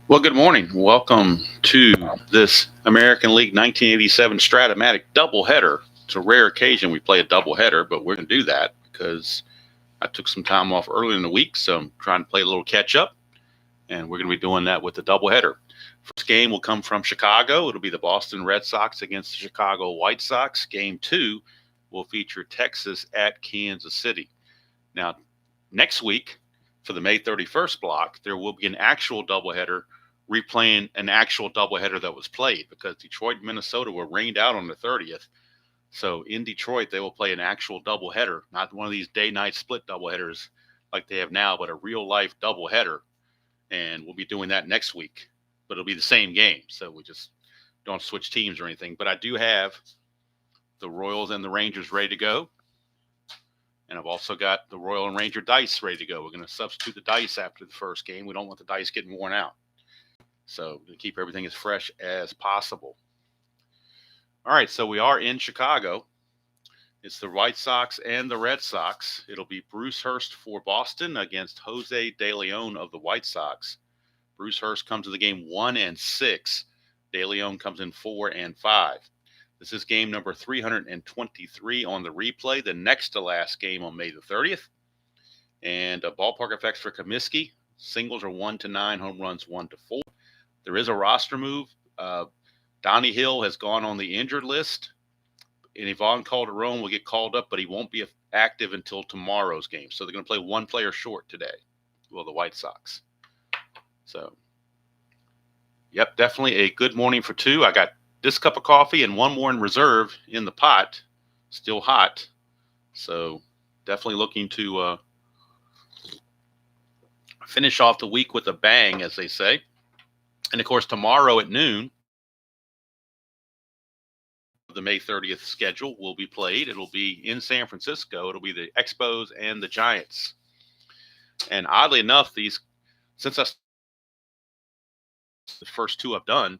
Well, good morning. Welcome to this American League 1987 Strat-O-Matic doubleheader. It's a rare occasion we play a doubleheader, but we're going to do that because I took some time off earlier in the week, so I'm trying to play a little catch up, and we're going to be doing that with the doubleheader. First game will come from Chicago. It'll be the Boston Red Sox against the Chicago White Sox. Game 2 will feature Texas at Kansas City. Now, next week, for the May 31st block, there will be an actual doubleheader replaying an actual doubleheader that was played because Detroit and Minnesota were rained out on the 30th. So in Detroit, they will play an actual doubleheader, not one of these day-night split doubleheaders like they have now, but a real-life doubleheader. And we'll be doing that next week, but it'll be the same game. So we just don't switch teams or anything. But I do have the Royals and the Rangers ready to go. And I've also got the Royal and Ranger dice ready to go. We're going to substitute the dice after the first game. We don't want the dice getting worn out. So to keep everything as fresh as possible. All right, so we are in Chicago. It's the White Sox and the Red Sox. It'll be Bruce Hurst for Boston against Jose De Leon of the White Sox. Bruce Hurst comes to the game 1 and 6. De Leon comes in 4 and 5. This is game number 323 on the replay, the next to last game on May the 30th. And ballpark effects for Comiskey. Singles are 1 to 9, home runs 1 to 4. There is a roster move. Donnie Hill has gone on the injured list. And Ivan Calderon will get called up, but he won't be active until tomorrow's game. So they're going to play one player short today. Well, the White Sox. So, yep, definitely a good morning for two. I got this cup of coffee and one more in reserve in the pot. Still hot. So definitely looking to finish off the week with a bang, as they say. And, of course, tomorrow at noon, the May 30th schedule will be played. It'll be in San Francisco. It'll be the Expos and the Giants. And oddly enough, since the first two I've done,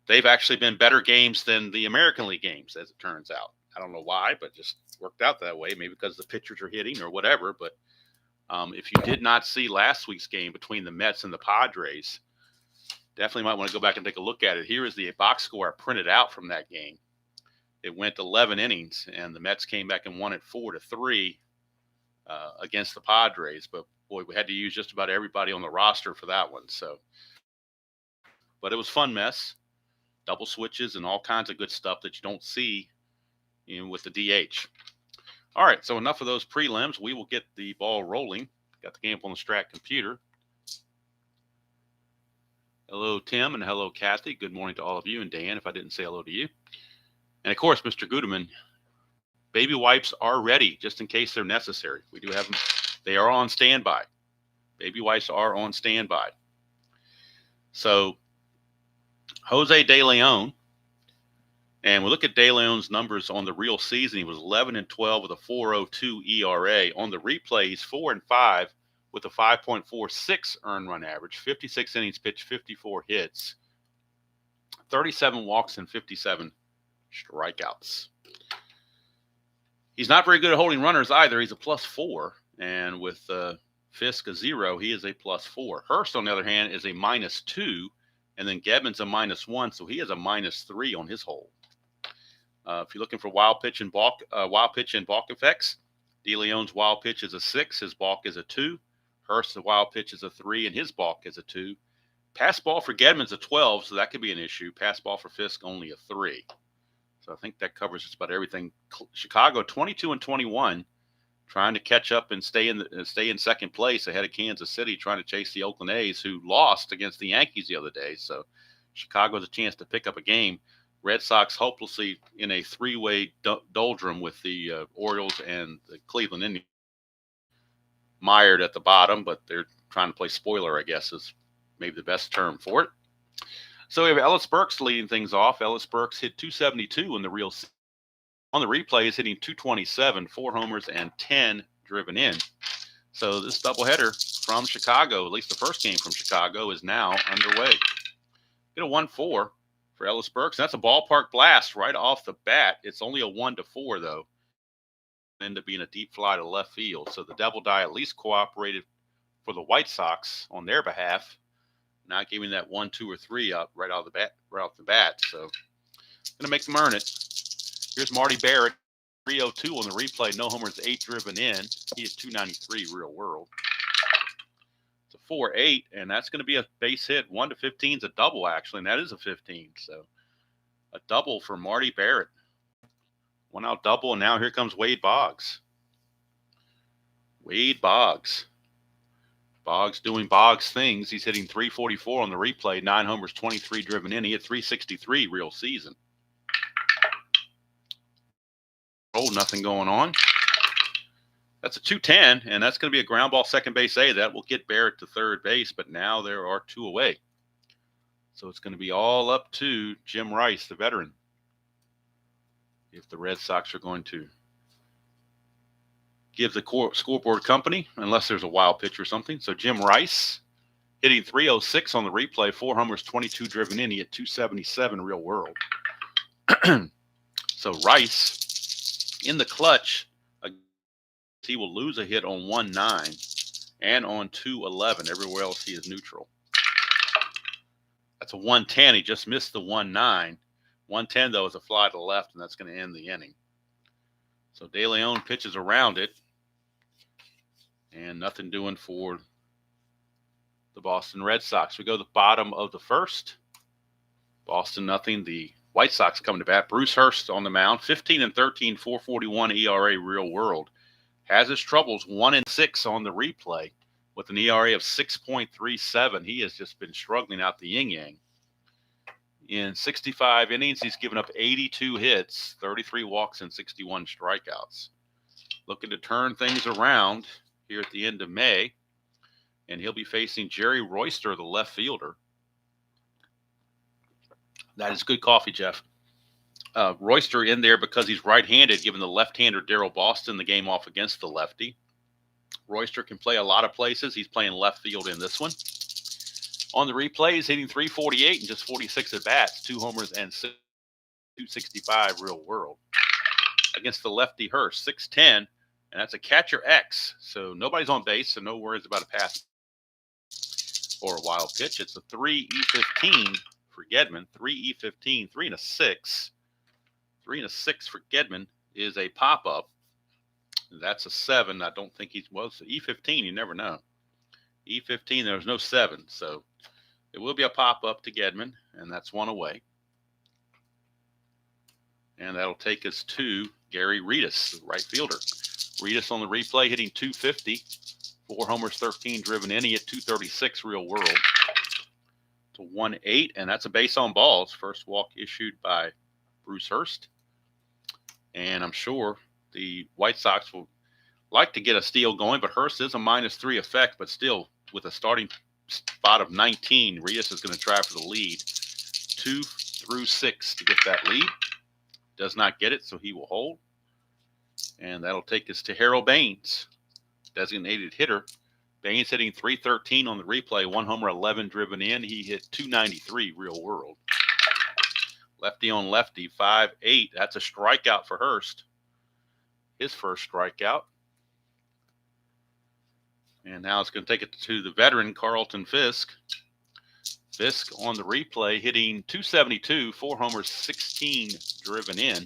they've actually been better games than the American League games, as it turns out. I don't know why, but just worked out that way. Maybe because the pitchers are hitting or whatever. But if you did not see last week's game between the Mets and the Padres, definitely might want to go back and take a look at it. Here is the box score I printed out from that game. It went 11 innings, and the Mets came back and won it 4-3 against the Padres. But, boy, we had to use just about everybody on the roster for that one. But it was fun mess. Double switches and all kinds of good stuff that you don't see with the DH. All right, so enough of those prelims. We will get the ball rolling. Got the game up on the Strat computer. Hello, Tim, and hello, Kathy. Good morning to all of you, and Dan, if I didn't say hello to you. And, of course, Mr. Gudeman, baby wipes are ready just in case they're necessary. We do have them. They are on standby. Baby wipes are on standby. So, Jose De Leon, and we look at De Leon's numbers on the real season. He was 11 and 12 with a 4.02 ERA. On the replay, he's 4 and 5 with a 5.46 earned run average, 56 innings pitched, 54 hits, 37 walks, and 57 strikeouts. He's not very good at holding runners either. He's a +4, and with Fisk a 0, he is a +4. Hurst, on the other hand, is a -2, and then Gedman's a -1, so he is a -3 on his hold. If you're looking for wild pitch and balk effects, De Leon's wild pitch is a 6, his balk is a 2. Hurst's wild pitch is a 3, and his balk is a 2. Pass ball for Gedman's a 12, so that could be an issue. Pass ball for Fisk only a 3. So I think that covers just about everything. Chicago 22 and 21, trying to catch up and stay in second place ahead of Kansas City, trying to chase the Oakland A's, who lost against the Yankees the other day. So Chicago has a chance to pick up a game. Red Sox hopelessly in a three-way doldrum with the Orioles and the Cleveland Indians. Mired at the bottom, but they're trying to play spoiler, I guess, is maybe the best term for it. So we have Ellis Burks leading things off. Ellis Burks hit 272 in the real season. On the replay, is hitting 227, 4 homers, and 10 driven in. So this doubleheader from Chicago, at least the first game from Chicago, is now underway. Get a 1-4 for Ellis Burks. That's a ballpark blast right off the bat. It's only a 1-4, though. End up being a deep fly to left field. So the Devil Die at least cooperated for the White Sox on their behalf not giving that 1, 2, or 3 up right off the bat. So gonna make them earn it. Here's Marty Barrett, 302 on the replay. No homers, 8 driven in. He is 293 real world. It's a 4-8, and that's going to be a base hit. 1 to 15 is a double, actually, and that is a 15. So a double for Marty Barrett. 1 out double, and now here comes Wade Boggs. Wade Boggs. Boggs doing Boggs things. He's hitting 344 on the replay. 9 homers, 23 driven in. He hit 363 real season. Oh, nothing going on. That's a 2-10, and that's going to be a ground ball second base A. That will get Barrett to third base, but now there are 2 away. So it's going to be all up to Jim Rice, the veteran, if the Red Sox are going to give the scoreboard company, unless there's a wild pitch or something. So Jim Rice hitting 306 on the replay, 4 homers, 22 driven in. He hit 277 real world. So Rice in the clutch, he will lose a hit on 1-9 and on 2-11. Everywhere else he is neutral. That's a 110. He just missed the 1-9. 110, though, is a fly to the left, and that's going to end the inning. So De Leon pitches around it, and nothing doing for the Boston Red Sox. We go to the bottom of the first. Boston nothing. The White Sox coming to bat. Bruce Hurst on the mound, 15-13, 4.41 ERA real world. Has his troubles, 1-6 on the replay with an ERA of 6.37. He has just been struggling out the yin-yang. In 65 innings, he's given up 82 hits, 33 walks, and 61 strikeouts. Looking to turn things around here at the end of May, and he'll be facing Jerry Royster, the left fielder. That is good coffee, Jeff. Royster in there because he's right-handed, giving the left-hander Darryl Boston the game off against the lefty. Royster can play a lot of places. He's playing left field in this one. On the replay, he's hitting 348 and just 46 at-bats, 2 homers and 265 real world. Against the lefty Hurst, 6'10", and that's a catcher X. So nobody's on base, so no worries about a pass or a wild pitch. It's a 3-E15 for Gedman, 3-E15, 3-6. 3-6 for Gedman is a pop-up. That's a 7. I don't think he's, well, it's an E15. You never know. E15, there's no 7. So it will be a pop-up to Gedman, and that's 1 away. And that'll take us to Gary Reedus, the right fielder. Reedus on the replay hitting 250. 4 homers, 13 driven in. He hit 236 real world. To 1-8, and that's a base on balls. First walk issued by Bruce Hurst. And I'm sure the White Sox will like to get a steal going, but Hurst is a -3 effect, but still with a starting spot of 19, Reedus is going to try for the lead. 2 through 6 to get that lead. Does not get it, so he will hold. And that'll take us to Harold Baines, designated hitter. Baines hitting 313 on the replay, 1 homer, 11 driven in. He hit 293 real world. Lefty on lefty, 5-8. That's a strikeout for Hurst. His first strikeout. And now it's going to take it to the veteran, Carlton Fisk. Fisk on the replay, hitting 272, 4 homers, 16 driven in.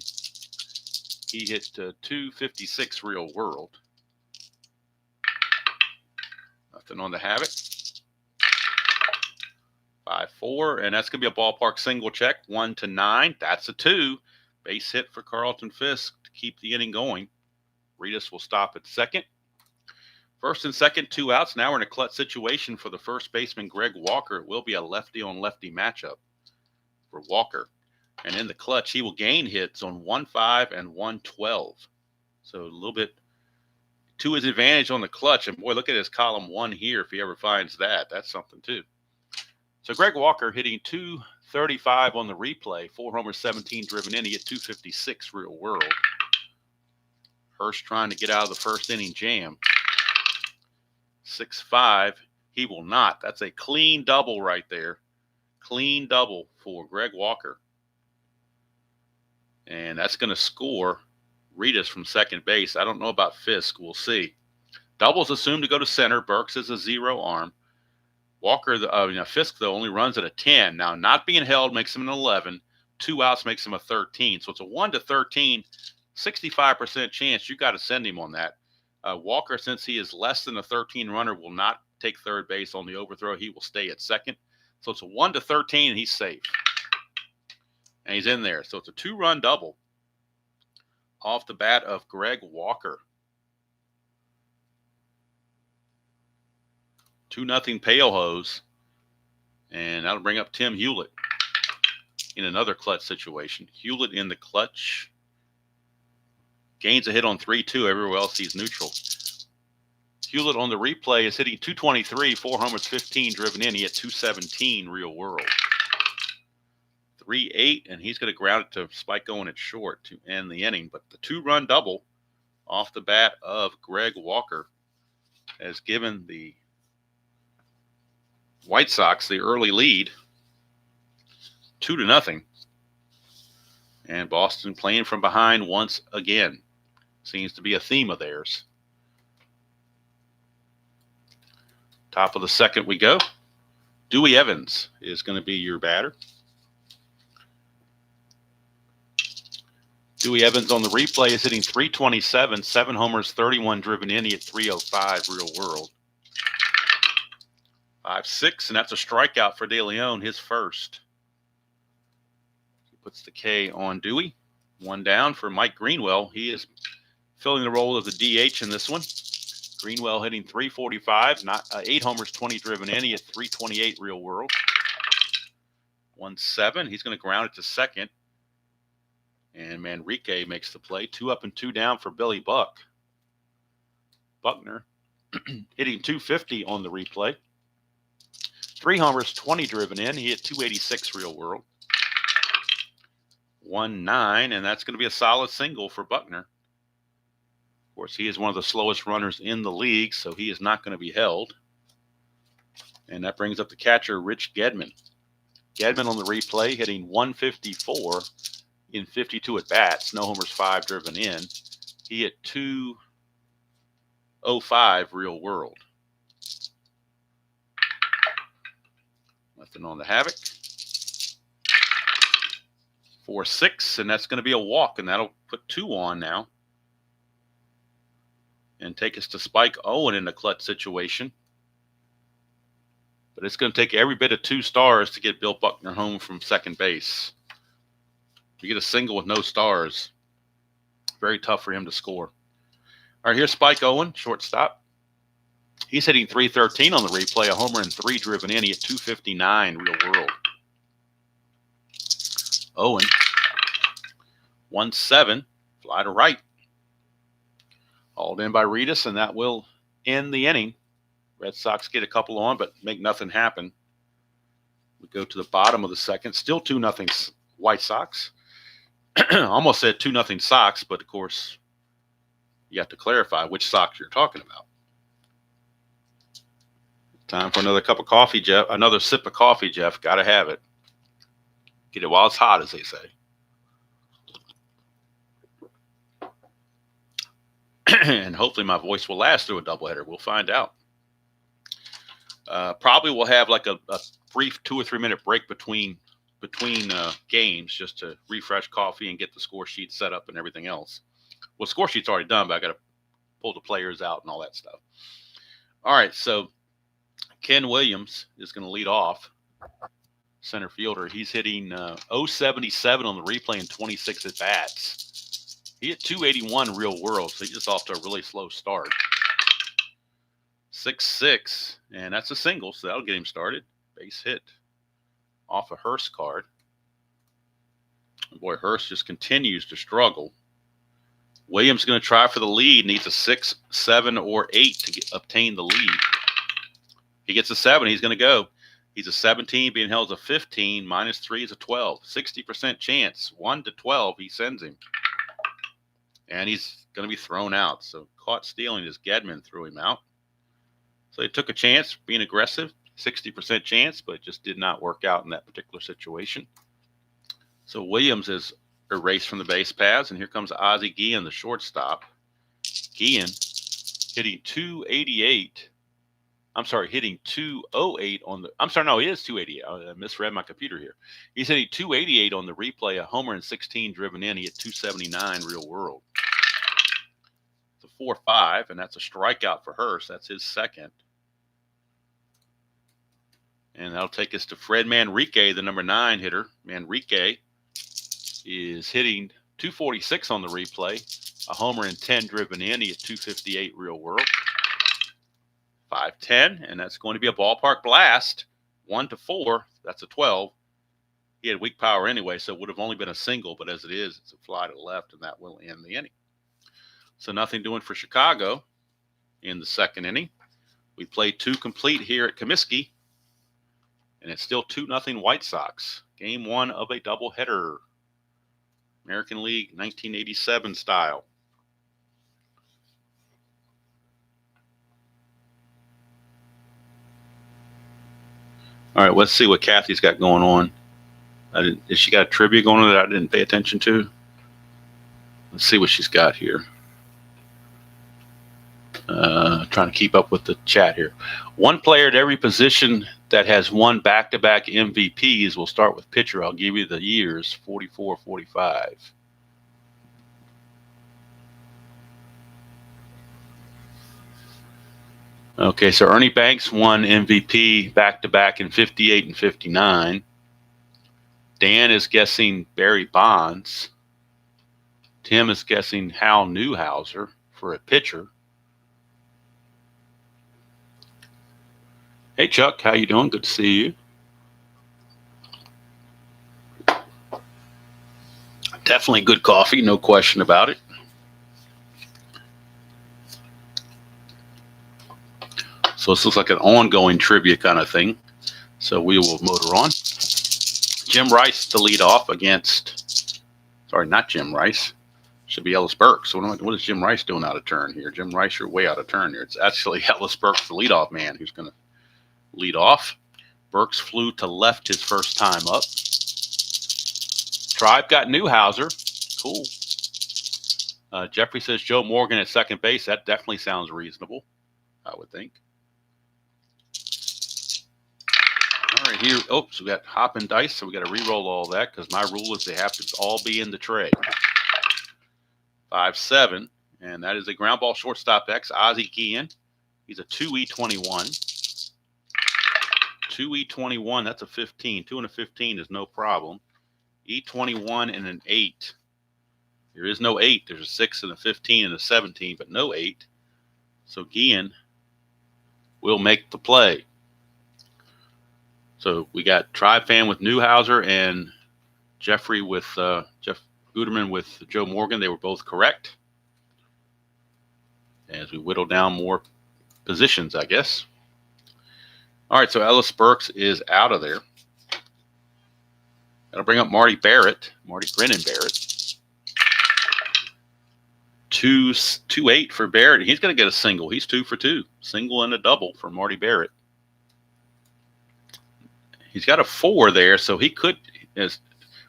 He hit 256 real world. Nothing on the habit. 5-4, and that's going to be a ballpark single check, 1-9. That's a 2. Base hit for Carlton Fisk to keep the inning going. Reedus will stop at second. First and second, 2 outs. Now we're in a clutch situation for the first baseman, Greg Walker. It will be a lefty-on-lefty matchup for Walker. And in the clutch, he will gain hits on 1-5 and 1-12. So a little bit to his advantage on the clutch. And, boy, look at his column 1 here if he ever finds that. That's something, too. So Greg Walker hitting 235 on the replay, 4 homers, 17 driven in. He hit 256 real world. Hurst trying to get out of the first inning jam. 6-5. He will not. That's a clean double right there. Clean double for Greg Walker. And that's going to score Reedus from second base. I don't know about Fisk. We'll see. Double's assumed to go to center. Burks is a 0 arm. Walker, Fisk, though, only runs at a 10. Now, not being held makes him an 11. 2 outs makes him a 13. So it's a 1 to 13, 65% chance you got to send him on that. Walker, since he is less than a 13 runner, will not take third base on the overthrow. He will stay at second. So it's a 1 to 13, and he's safe. And he's in there. So it's a 2-run double off the bat of Greg Walker. 2-0 Pale Hose. And that'll bring up Tim Hewlett in another clutch situation. Hewlett in the clutch. Gains a hit on 3-2. Everywhere else he's neutral. Hewlett on the replay is hitting 223, 4 homers, 15 driven in. He hit 217 real world. 3-8, and he's going to ground it to Spike Owen at short to end the inning. But the 2-run double off the bat of Greg Walker has given the White Sox the early lead, 2-0. And Boston playing from behind once again. Seems to be a theme of theirs. Top of the second we go. Dewey Evans is going to be your batter. Dewey Evans on the replay is hitting 327, 7 homers, 31 driven in. He hit 305 real world. 5-6, and that's a strikeout for De Leon, his first. He puts the K on Dewey. 1 down for Mike Greenwell. He is filling the role of the DH in this one. Greenwell hitting 345, 8 homers, 20 driven in. He hit 328 real world. 1-7. He's going to ground it to second. And Manrique makes the play. 2 up and 2 down for Billy Buck. Buckner hitting 250 on the replay. 3 homers, 20 driven in. He hit 286 real world. 1-9, and that's going to be a solid single for Buckner. Of course, he is one of the slowest runners in the league, so he is not going to be held. And that brings up the catcher, Rich Gedman. Gedman on the replay, hitting 154 in 52 at-bats. No homers, 5 driven in. He hit 205 real world. Nothing on the Havoc. 4-6, and that's going to be a walk, and that'll put 2 on now. And take us to Spike Owen in the clutch situation. But it's going to take every bit of 2 stars to get Bill Buckner home from second base. If you get a single with no stars, very tough for him to score. All right, here's Spike Owen, shortstop. He's hitting 313 on the replay, a homer and 3 driven in. He hit 259 real world. Owen, 1-7, fly to right. Hauled in by Reedus, and that will end the inning. Red Sox get a couple on, but make nothing happen. We go to the bottom of the second. Still 2-0 White Sox. Almost said 2-0 Sox, but of course, you have to clarify which Sox you're talking about. Time for another cup of coffee, Jeff. Another sip of coffee, Jeff. Got to have it. Get it while it's hot, as they say. And hopefully my voice will last through a doubleheader. We'll find out. Probably we'll have like a brief 2 or 3 minute break between games just to refresh coffee and get the score sheet set up and everything else. Well, score sheet's already done, but I got to pull the players out and all that stuff. All right, so Ken Williams is going to lead off, center fielder. He's hitting 077 on the replay and 26 at bats. He hit 281 real world, so he's just off to a really slow start. 6-6, and that's a single, so that'll get him started. Base hit off a Hurst card. Boy, Hurst just continues to struggle. Williams going to try for the lead. Needs a 6, 7, or 8 to obtain the lead. He gets a 7. He's going to go. He's a 17, being held as a 15. -3 is a 12. 60% chance. 1 to 12, he sends him. And he's going to be thrown out. So caught stealing as Gedman threw him out. So he took a chance, being aggressive. 60% chance, but it just did not work out in that particular situation. So Williams is erased from the base paths, and here comes Ozzie Guillen, the shortstop. Guillen hitting 288 I'm sorry, hitting 208 on the. I'm sorry, no, he is 288. I misread my computer here. He's hitting 288 on the replay. A homer in 16 driven in. He hit 279 real world. It's a 4-5, and that's a strikeout for Hurst. That's his second. And that'll take us to Fred Manrique, the number 9 hitter. Manrique is hitting 246 on the replay. A homer in 10 driven in. He hit 258 real world. 5-10, and that's going to be a ballpark blast. 1-4, that's a 12. He had weak power anyway, so it would have only been a single, but as it is, it's a fly to the left, and that will end the inning. So nothing doing for Chicago in the second inning. We played 2 complete here at Comiskey, and it's still 2-0 White Sox. Game 1 of a doubleheader. American League 1987 style. All right, let's see what Kathy's got going on. Has she got a trivia going on that I didn't pay attention to? Let's see what she's got here. Trying to keep up with the chat here. One player at every position that has won back-to-back MVPs. We'll start with pitcher. I'll give you the years, 44, 45. Okay, so Ernie Banks won MVP back-to-back in 58 and 59. Dan is guessing Barry Bonds. Tim is guessing Hal Newhouser for a pitcher. Hey, Chuck, how you doing? Good to see you. Definitely good coffee, no question about it. So this looks like an ongoing trivia kind of thing. So we will motor on. Jim Rice to lead off against, sorry, not Jim Rice. Should be Ellis Burks. So what is Jim Rice doing out of turn here? Jim Rice, you're way out of turn here. It's actually Ellis Burks, the leadoff man, who's going to lead off. Burks flew to left his first time up. Tribe got Newhouser. Cool. Jeffrey says Joe Morgan at second base. That definitely sounds reasonable, I would think. All right, here. Oops, we got hop and dice, so we got to re-roll all that because my rule is they have to all be in the tray. 5-7, and that is a ground ball shortstop X, Ozzie Guillen. He's a 2E21. 2E21, that's a 15. 2 and a 15 is no problem. E21 and an 8. There is no 8. There's a 6 and a 15 and a 17, but no 8. So Guillen will make the play. So we got Tribe Fan with Newhouser and Jeffrey with Jeff Guterman with Joe Morgan. They were both correct. As we whittle down more positions, I guess. All right, so Ellis Burks is out of there. That'll bring up Marty Barrett, Marty Grinning Barrett. 2-8 for Barrett. He's going to get a single. He's 2 for 2. Single and a double for Marty Barrett. He's got a 4 there, so he could,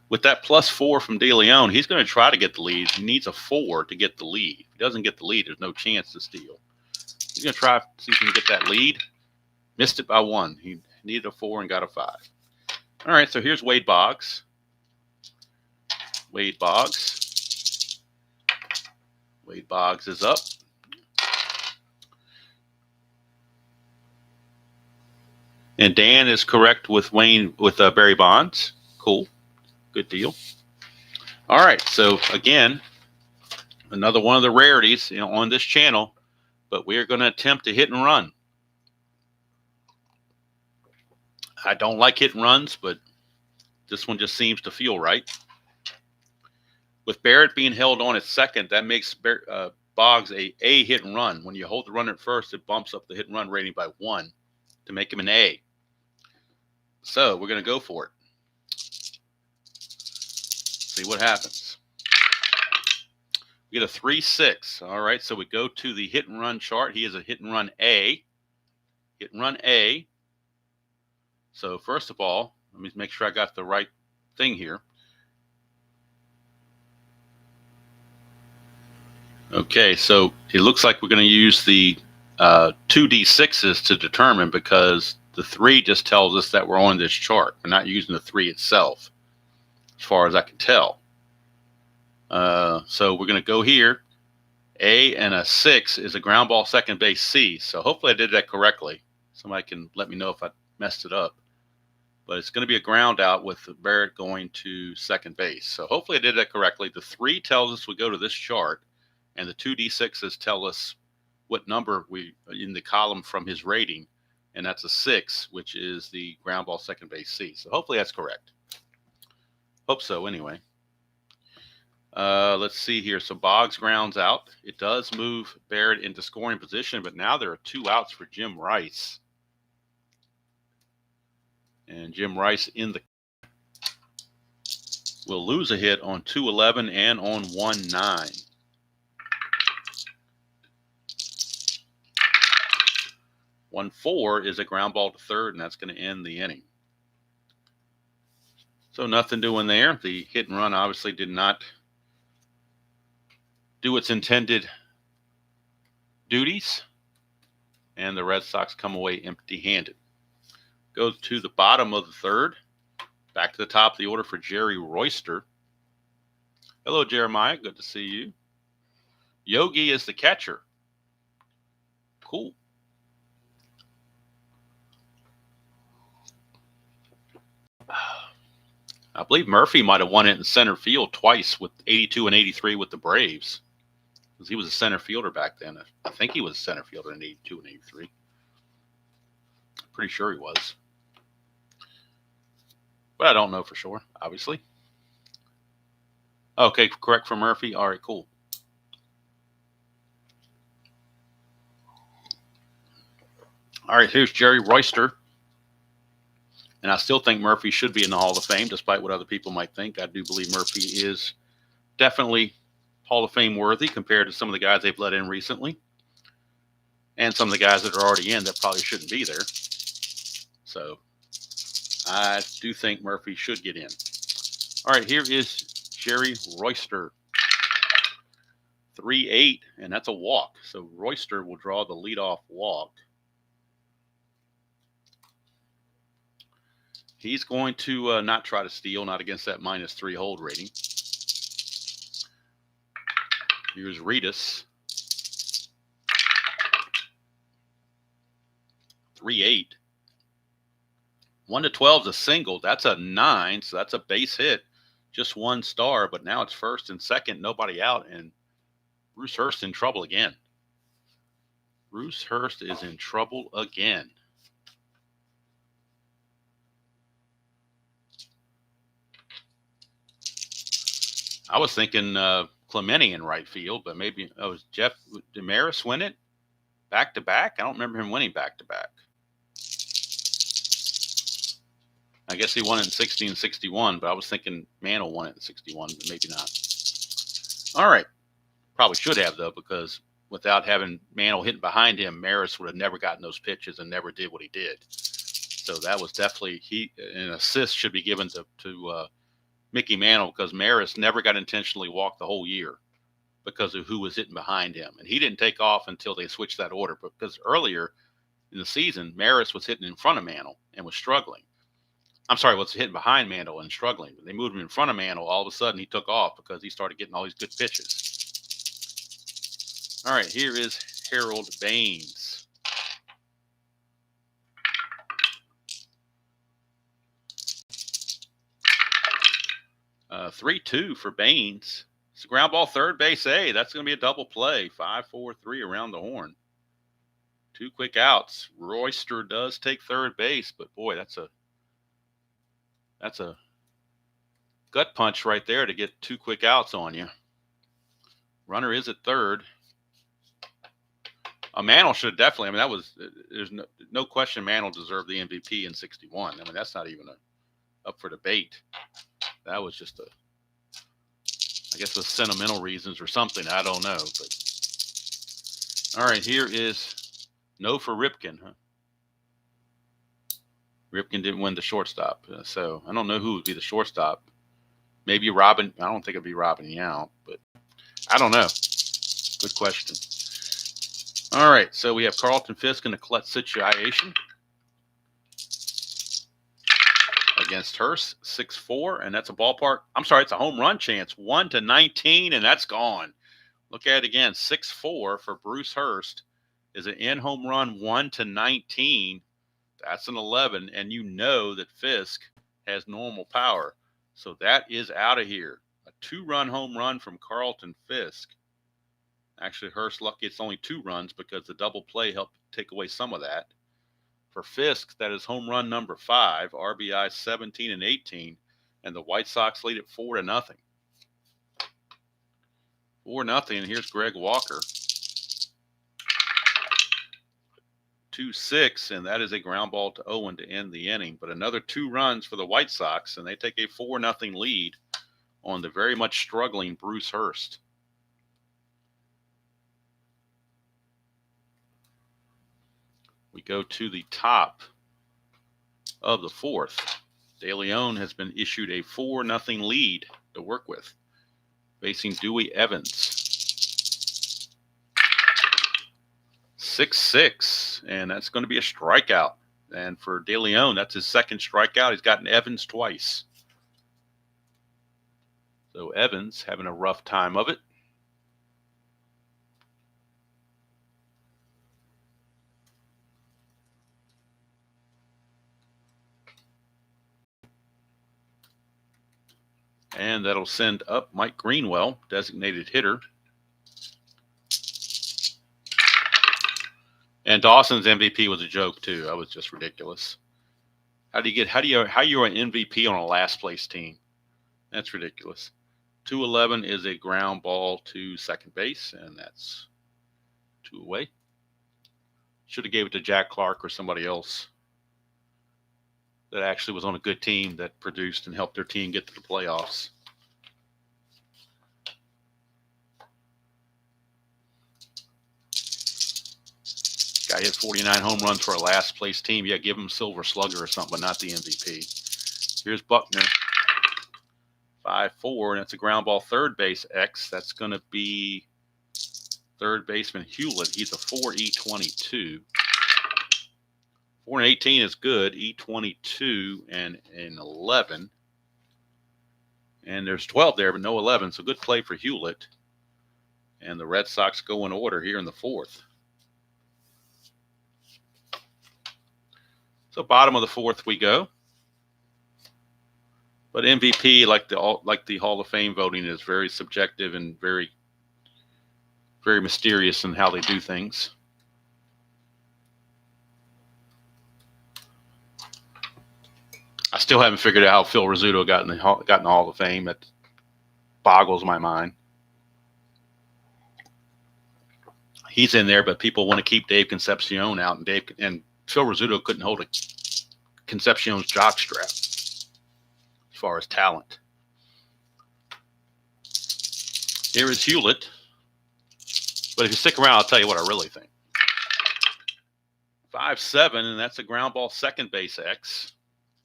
with that +4 from De Leon, he's going to try to get the lead. He needs a 4 to get the lead. If he doesn't get the lead, there's no chance to steal. He's going to try to see if he can get that lead. Missed it by 1. He needed a 4 and got a 5. All right, so here's Wade Boggs. Wade Boggs. Wade Boggs is up. And Dan is correct with Barry Bonds. Cool. Good deal. All right, so again, another one of the rarities, on this channel, but we're going to attempt to hit and run. I don't like hit and runs, but this one just seems to feel right. With Barrett being held on at second, that makes Boggs a hit and run. When you hold the runner at first, it bumps up the hit and run rating by 1 to make him an A. So we're going to go for it. See what happens. We get a 3-6. All right, so we go to the hit and run chart. He is a hit and run A. Hit and run A. So first of all, let me make sure I got the right thing here. Okay, so it looks like we're going to use the 2d6s to determine, because the 3 just tells us that we're on this chart. We're not using the 3 itself, as far as I can tell. So we're going to go here. A and a 6 is a ground ball second base C. So hopefully I did that correctly. Somebody can let me know if I messed it up. But it's going to be a ground out with Barrett going to second base. So hopefully I did that correctly. The 3 tells us we go to this chart, and the 2d6s tell us what number we in the column from his rating, and that's a 6, which is the ground ball second base C. So hopefully that's correct. Hope so anyway. Let's see here. So Boggs grounds out. It does move Barrett into scoring position, but now there are 2 outs for Jim Rice. And Jim Rice in the will lose a hit on 2-11 and on 1-9. One 4 is a ground ball to third, and that's going to end the inning. So nothing doing there. The hit and run obviously did not do its intended duties, and the Red Sox come away empty-handed. Goes to the bottom of the third. Back to the top of the order for Jerry Royster. Hello, Jeremiah. Good to see you. Yogi is the catcher. Cool. I believe Murphy might have won it in center field twice with 82 and 83 with the Braves, because he was a center fielder back then. I think he was a center fielder in 82 and 83. Pretty sure he was. But I don't know for sure, obviously. Okay, correct for Murphy. All right, cool. All right, here's Jerry Royster. And I still think Murphy should be in the Hall of Fame, despite what other people might think. I do believe Murphy is definitely Hall of Fame worthy compared to some of the guys they've let in recently, and some of the guys that are already in that probably shouldn't be there. So I do think Murphy should get in. All right, here is Jerry Royster. 3-8, and that's a walk. So Royster will draw the leadoff walk. He's going to not try to steal, not against that -3 hold rating. Here's Reedus. 3-8. 1-12 is a single. That's a 9, so that's a base hit. Just 1 star, but now it's first and second, nobody out, and Bruce Hurst in trouble again. Bruce Hurst is in trouble again. I was thinking Clemente in right field, but maybe was Jeff Demaris win it back-to-back? I don't remember him winning back-to-back. I guess he won it in 60 and 61, but I was thinking Mantle won it in 61, but maybe not. All right. Probably should have, though, because without having Mantle hitting behind him, Maris would have never gotten those pitches and never did what he did. So that was definitely an assist should be given to Mickey Mantle, because Maris never got intentionally walked the whole year because of who was hitting behind him. And he didn't take off until they switched that order, because earlier in the season, Maris was hitting in front of Mantle and was struggling. I'm sorry, was hitting behind Mantle and struggling. But they moved him in front of Mantle. All of a sudden, he took off because he started getting all these good pitches. All right, here is Harold Baines. Uh, 3-2 for Baines. It's a ground ball third base A. That's going to be a double play. 5-4-3 around the horn. 2 quick outs. Royster does take third base, but boy, that's a gut punch right there to get 2 quick outs on you. Runner is at third. Mantle should definitely. I mean, there's no question Mantle deserved the MVP in 61. I mean, that's not even up for debate. That was just I guess with sentimental reasons or something. I don't know. But all right, here is no for Ripken. Huh? Ripken didn't win the shortstop, so I don't know who would be the shortstop. Maybe Robin. I don't think it'd be Robin Yount, but I don't know. Good question. All right, so we have Carlton Fisk in a clutch situation against Hurst, 6-4, and that's a ballpark. I'm sorry, it's a home run chance, 1-19, and that's gone. Look at it again, 6-4 for Bruce Hurst is an in home run, 1-19. That's an 11, and you know that Fisk has normal power. So that is out of here. A 2-run home run from Carlton Fisk. Actually, Hurst lucky it's only 2 runs because the double play helped take away some of that. For Fisk, that is home run number 5, RBI 17 and 18, and the White Sox lead it 4-0. 4-0, and here's Greg Walker. 2-6, and that is a ground ball to Owen to end the inning. But another 2 runs for the White Sox, and they take a 4-0 lead on the very much struggling Bruce Hurst. We go to the top of the 4th. De Leon has been issued a 4-0 lead to work with, facing Dewey Evans. 6-6, and that's going to be a strikeout. And for De Leon, that's his second strikeout. He's gotten Evans twice. So Evans having a rough time of it. And that'll send up Mike Greenwell, designated hitter. And Dawson's MVP was a joke too. That was just ridiculous. How you're an MVP on a last place team? That's ridiculous. 2-11 is a ground ball to second base, and that's 2 away. Should have gave it to Jack Clark or somebody else that actually was on a good team that produced and helped their team get to the playoffs. Guy hit 49 home runs for a last place team. Yeah, give him Silver Slugger or something, but not the MVP. Here's Buckner. 5-4, and that's a ground ball third base X. That's going to be third baseman Hewlett. He's a 4 E22. 4-18 is good. E22 and an 11. And there's 12 there, but no 11. So good play for Hewlett. And the Red Sox go in order here in the 4th. So bottom of the 4th we go. But MVP, like the Hall of Fame voting, is very subjective and very, very mysterious in how they do things. I still haven't figured out how Phil Rizzuto got in the Hall of Fame. That boggles my mind. He's in there, but people want to keep Dave Concepcion out, and Phil Rizzuto couldn't hold a Concepcion's jockstrap as far as talent. Here is Hewlett. But if you stick around, I'll tell you what I really think. 5-7, and that's a ground ball second base X.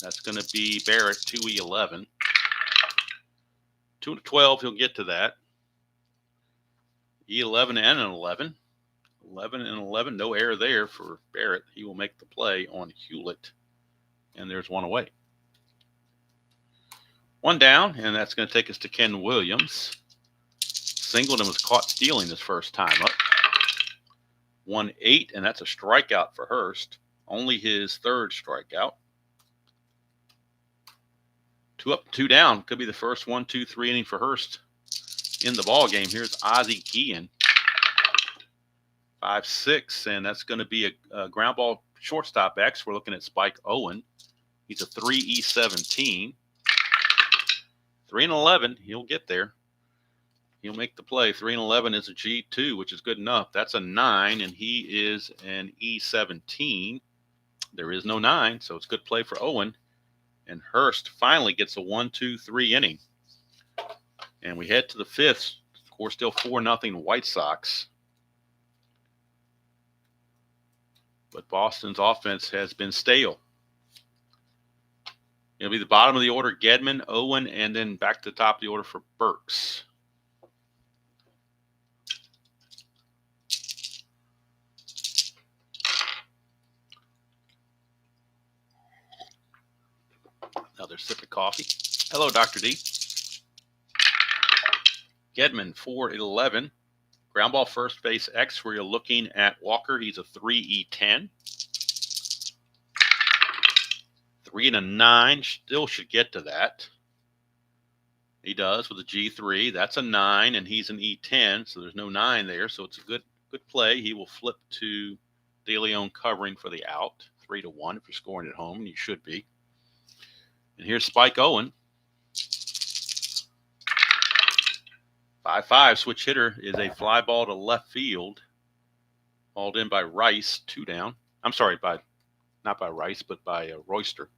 That's going to be Barrett, 2E11. 2-12, he'll get to that. E11 and an 11. 11 and 11, no error there for Barrett. He will make the play on Hewlett. And there's 1 away. 1 down, and that's going to take us to Ken Williams. Singleton was caught stealing his first time up. 1-8, and that's a strikeout for Hurst. Only his 3rd strikeout. 2 up, 2 down. Could be the first 1-2-3 inning for Hurst in the ball game. Here's Ozzie Guillen. 5-6, and that's going to be a ground ball shortstop X. We're looking at Spike Owen. He's a 3E17. 3-11, he'll get there. He'll make the play. 3-11 is a G2, which is good enough. That's a 9, and he is an E17. There is no 9, so it's good play for Owen. And Hurst finally gets a 1-2-3 inning. And we head to the 5th. Of course, still 4-0 White Sox. But Boston's offense has been stale. It'll be the bottom of the order, Gedman, Owen, and then back to the top of the order for Burks. Another sip of coffee. Hello, Dr. D. Gedman, 4-11. Ground ball first base X, where you're looking at Walker. He's a 3E10. 3 and a 9. Still should get to that. He does with a G3. That's a 9, and he's an E10, so there's no 9 there. So it's a good play. He will flip to De Leon covering for the out. 3-1 if you're scoring at home, and you should be. And here's Spike Owen. 5-5 switch hitter is a fly ball to left field. Hauled in by Rice, 2 down. I'm sorry, not by Rice, but by Royster.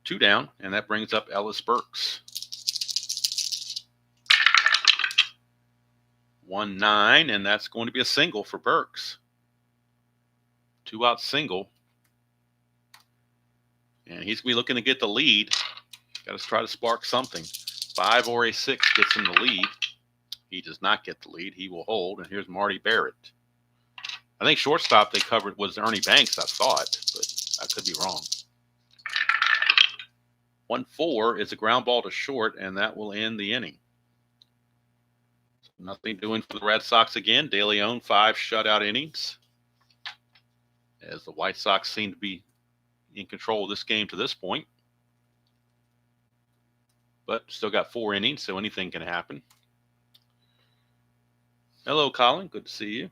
2 down, and that brings up Ellis Burks. 1-9, and that's going to be a single for Burks. 2-out single. And he's going to be looking to get the lead. Got to try to spark something. 5 or a 6 gets him the lead. He does not get the lead. He will hold. And here's Marty Barrett. I think shortstop they covered was Ernie Banks, I thought, but I could be wrong. 1-4 is a ground ball to short, and that will end the inning. So nothing doing for the Red Sox again. De Leon, 5 shutout innings. As the White Sox seem to be in control of this game to this point. But still got 4 innings, so anything can happen. Hello, Colin. Good to see you.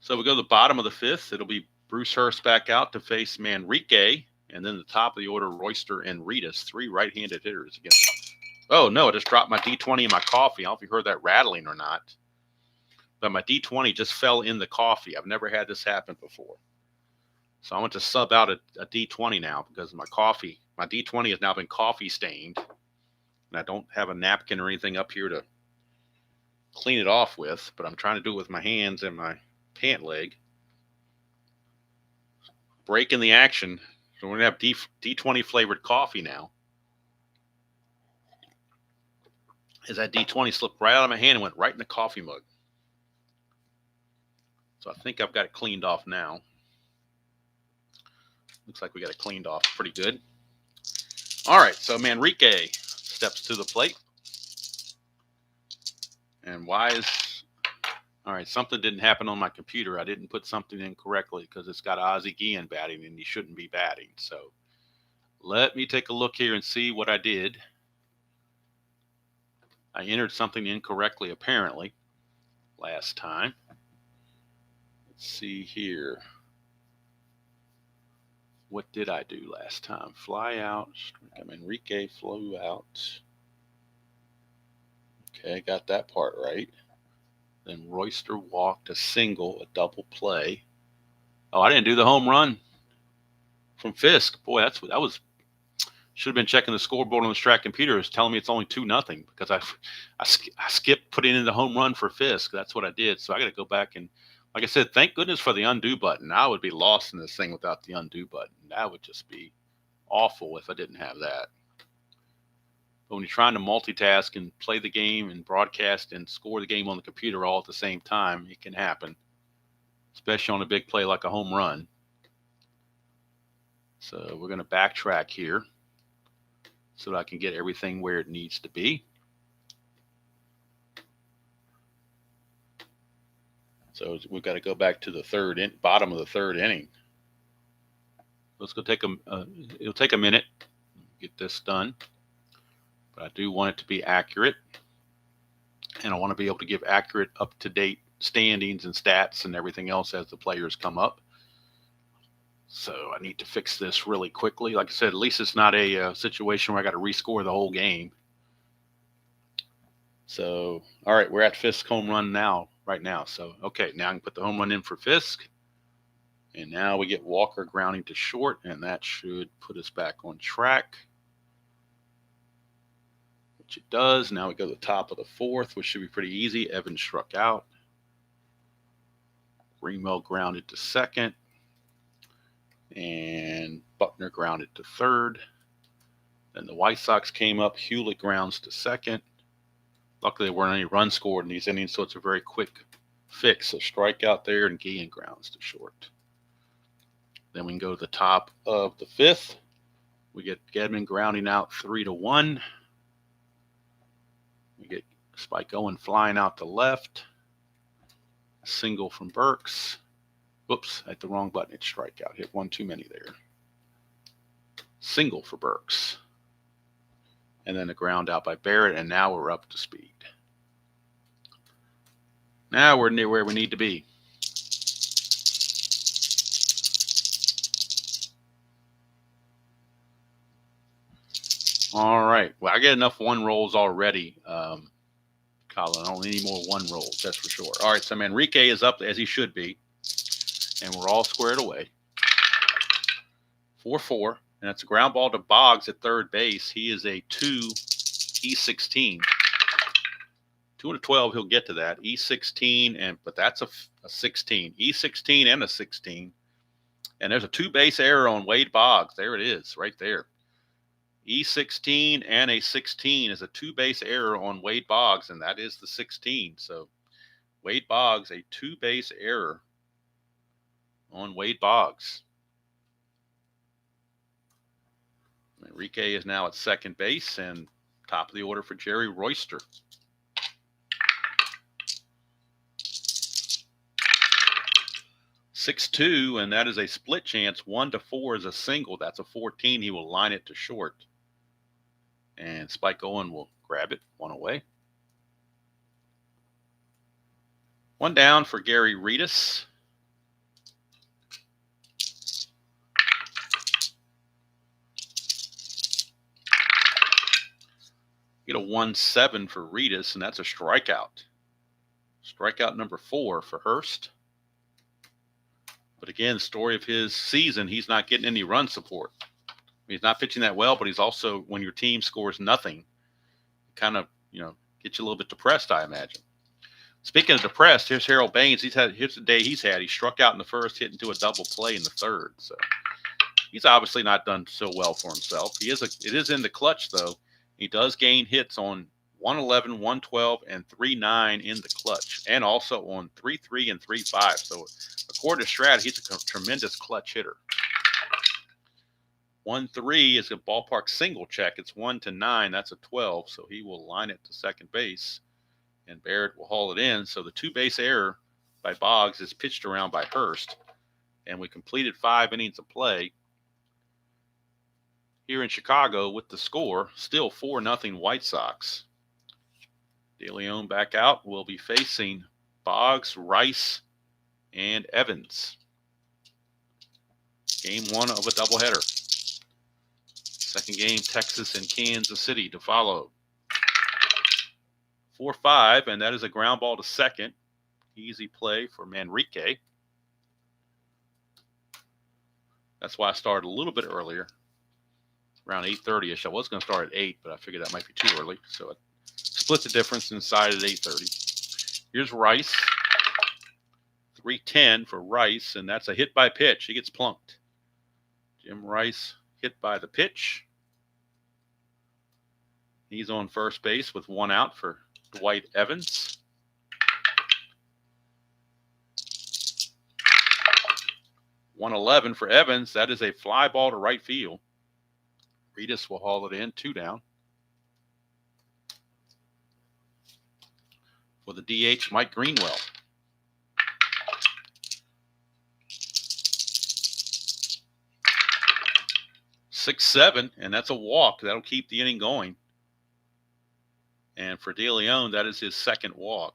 So we go to the bottom of the 5th. It'll be Bruce Hurst back out to face Manrique. And then the top of the order, Royster and Reedus, 3 right-handed hitters again. Oh, no, I just dropped my D20 in my coffee. I don't know if you heard that rattling or not. But my D20 just fell in the coffee. I've never had this happen before. So I want to sub out a D20 now because my D20 has now been coffee stained. And I don't have a napkin or anything up here to clean it off with, but I'm trying to do it with my hands and my pant leg. Breaking the action. So we're going to have D20 flavored coffee now. As that D20 slipped right out of my hand and went right in the coffee mug. So I think I've got it cleaned off now. Looks like we got it cleaned off pretty good. All right, so Manrique steps to the plate. And all right, something didn't happen on my computer. I didn't put something in correctly because it's got Ozzie Guillen batting and he shouldn't be batting. So let me take a look here and see what I did. I entered something incorrectly apparently last time. Let's see here. What did I do last time? Fly out. Enrique flew out. Okay, got that part right. Then Royster walked a single, a double play. Oh, I didn't do the home run from Fisk. Boy, that was should have been checking the scoreboard on the Strat computer. It's telling me it's only 2-0 because I skipped putting in the home run for Fisk. That's what I did. So I got to go back and, like I said, thank goodness for the undo button. I would be lost in this thing without the undo button. That would just be awful if I didn't have that. But when you're trying to multitask and play the game and broadcast and score the game on the computer all at the same time, it can happen, especially on a big play like a home run. So we're going to backtrack here so that I can get everything where it needs to be. So we've got to go back to the bottom of the 3rd inning. Let's go it'll take a minute to get this done. But I do want it to be accurate. And I want to be able to give accurate, up-to-date standings and stats and everything else as the players come up. So I need to fix this really quickly. Like I said, at least it's not a situation where I got to rescore the whole game. So, all right, we're at Fisk home run right now. So, okay, now I can put the home run in for Fisk. And now we get Walker grounding to short, and that should put us back on track. Which it does. Now we go to the top of the 4th, which should be pretty easy. Evans struck out. Greenwell grounded to 2nd. And Buckner grounded to 3rd. Then the White Sox came up. Hewlett grounds to 2nd. Luckily, there weren't any runs scored in these innings, so it's a very quick fix. So strikeout there, and Guillen grounds to short. Then we can go to the top of the 5th. We get Gedman grounding out 3-1. We get Spike Owen flying out to left. A single from Burks. Whoops, hit the wrong button. It's strikeout. Hit one too many there. Single for Burks. And then a ground out by Barrett, and now we're up to speed. Now we're near where we need to be. All right. Well, I get enough one rolls already, Colin. I don't need any more one rolls, that's for sure. All right, so Manrique is up as he should be, and we're all squared away. 4-4, and that's a ground ball to Boggs at third base. He is a 2 E16. 2-12, he'll get to that. E16, but that's a 16. E16 and a 16. And there's a two-base error on Wade Boggs. There it is, right there. E16 and a 16 is a two-base error on Wade Boggs, and that is the 16. So Wade Boggs, a two-base error on Wade Boggs. Enrique is now at second base, and top of the order for Jerry Royster. 6-2, and that is a split chance. 1-4 is a single. That's a 14. He will line it to short. And Spike Owen will grab it. One away. One down for Gary Reedus. Get a 1-7 for Reedus, and that's a strikeout. Strikeout number 4 for Hurst. But again, the story of his season, he's not getting any run support. He's not pitching that well, but he's also, when your team scores nothing, kind of, gets you a little bit depressed, I imagine. Speaking of depressed, here's Harold Baines. Here's the day he's had. He struck out in the first, hit into a double play in the third. So he's obviously not done so well for himself. It is in the clutch, though. He does gain hits on 111, 112, and 3-9 in the clutch, and also on 3-3 and 3-5. So according to Strat, he's a tremendous clutch hitter. 1-3 is a ballpark single check. It's 1-9. That's a 12. So he will line it to second base, and Barrett will haul it in. So the two-base error by Boggs is pitched around by Hurst, and we completed 5 innings of play here in Chicago with the score still 4-0 White Sox. De Leon back out. Will be facing Boggs, Rice, and Evans. Game 1 of a doubleheader. Second game, Texas and Kansas City to follow. 4-5, and that is a ground ball to second. Easy play for Manrique. That's why I started a little bit earlier, around 8:30ish. I was going to start at 8, but I figured that might be too early, so I split the difference inside at 8:30. Here's Rice. 3-10 for Rice, and that's a hit by pitch. He gets plunked. Jim Rice hit by the pitch. He's on first base with one out for Dwight Evans. .111 for Evans. That is a fly ball to right field. Reedus will haul it in, 2 down. For the DH, Mike Greenwell. .67, and that's a walk. That'll keep the inning going. And for De Leon, that is his second walk.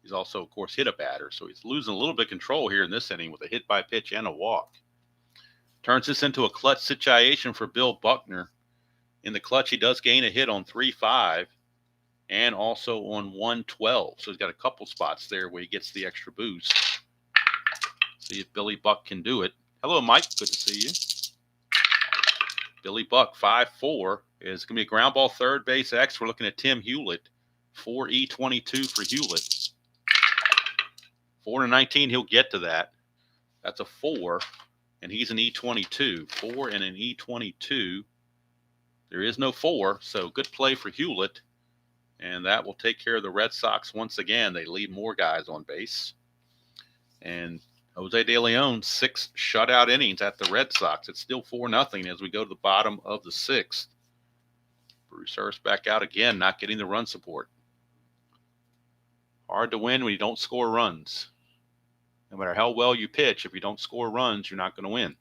He's also, of course, hit a batter, so he's losing a little bit of control here in this inning with a hit by pitch and a walk. Turns this into a clutch situation for Bill Buckner. In the clutch, he does gain a hit on 3-5 and also on 112. So he's got a couple spots there where he gets the extra boost. See if Billy Buck can do it. Hello, Mike. Good to see you. Billy Buck, 5-4, is going to be a ground ball third base X. We're looking at Tim Hewlett, 4E22 for Hewlett. 4-19, he'll get to that. That's a 4, and he's an E22. 4 and an E22. There is no 4, so good play for Hewlett, and that will take care of the Red Sox once again. They leave more guys on base. And Jose De Leon, 6 shutout innings at the Red Sox. It's still 4-0 as we go to the bottom of the 6th. Bruce Hurst back out again, not getting the run support. Hard to win when you don't score runs. No matter how well you pitch, if you don't score runs, you're not going to win.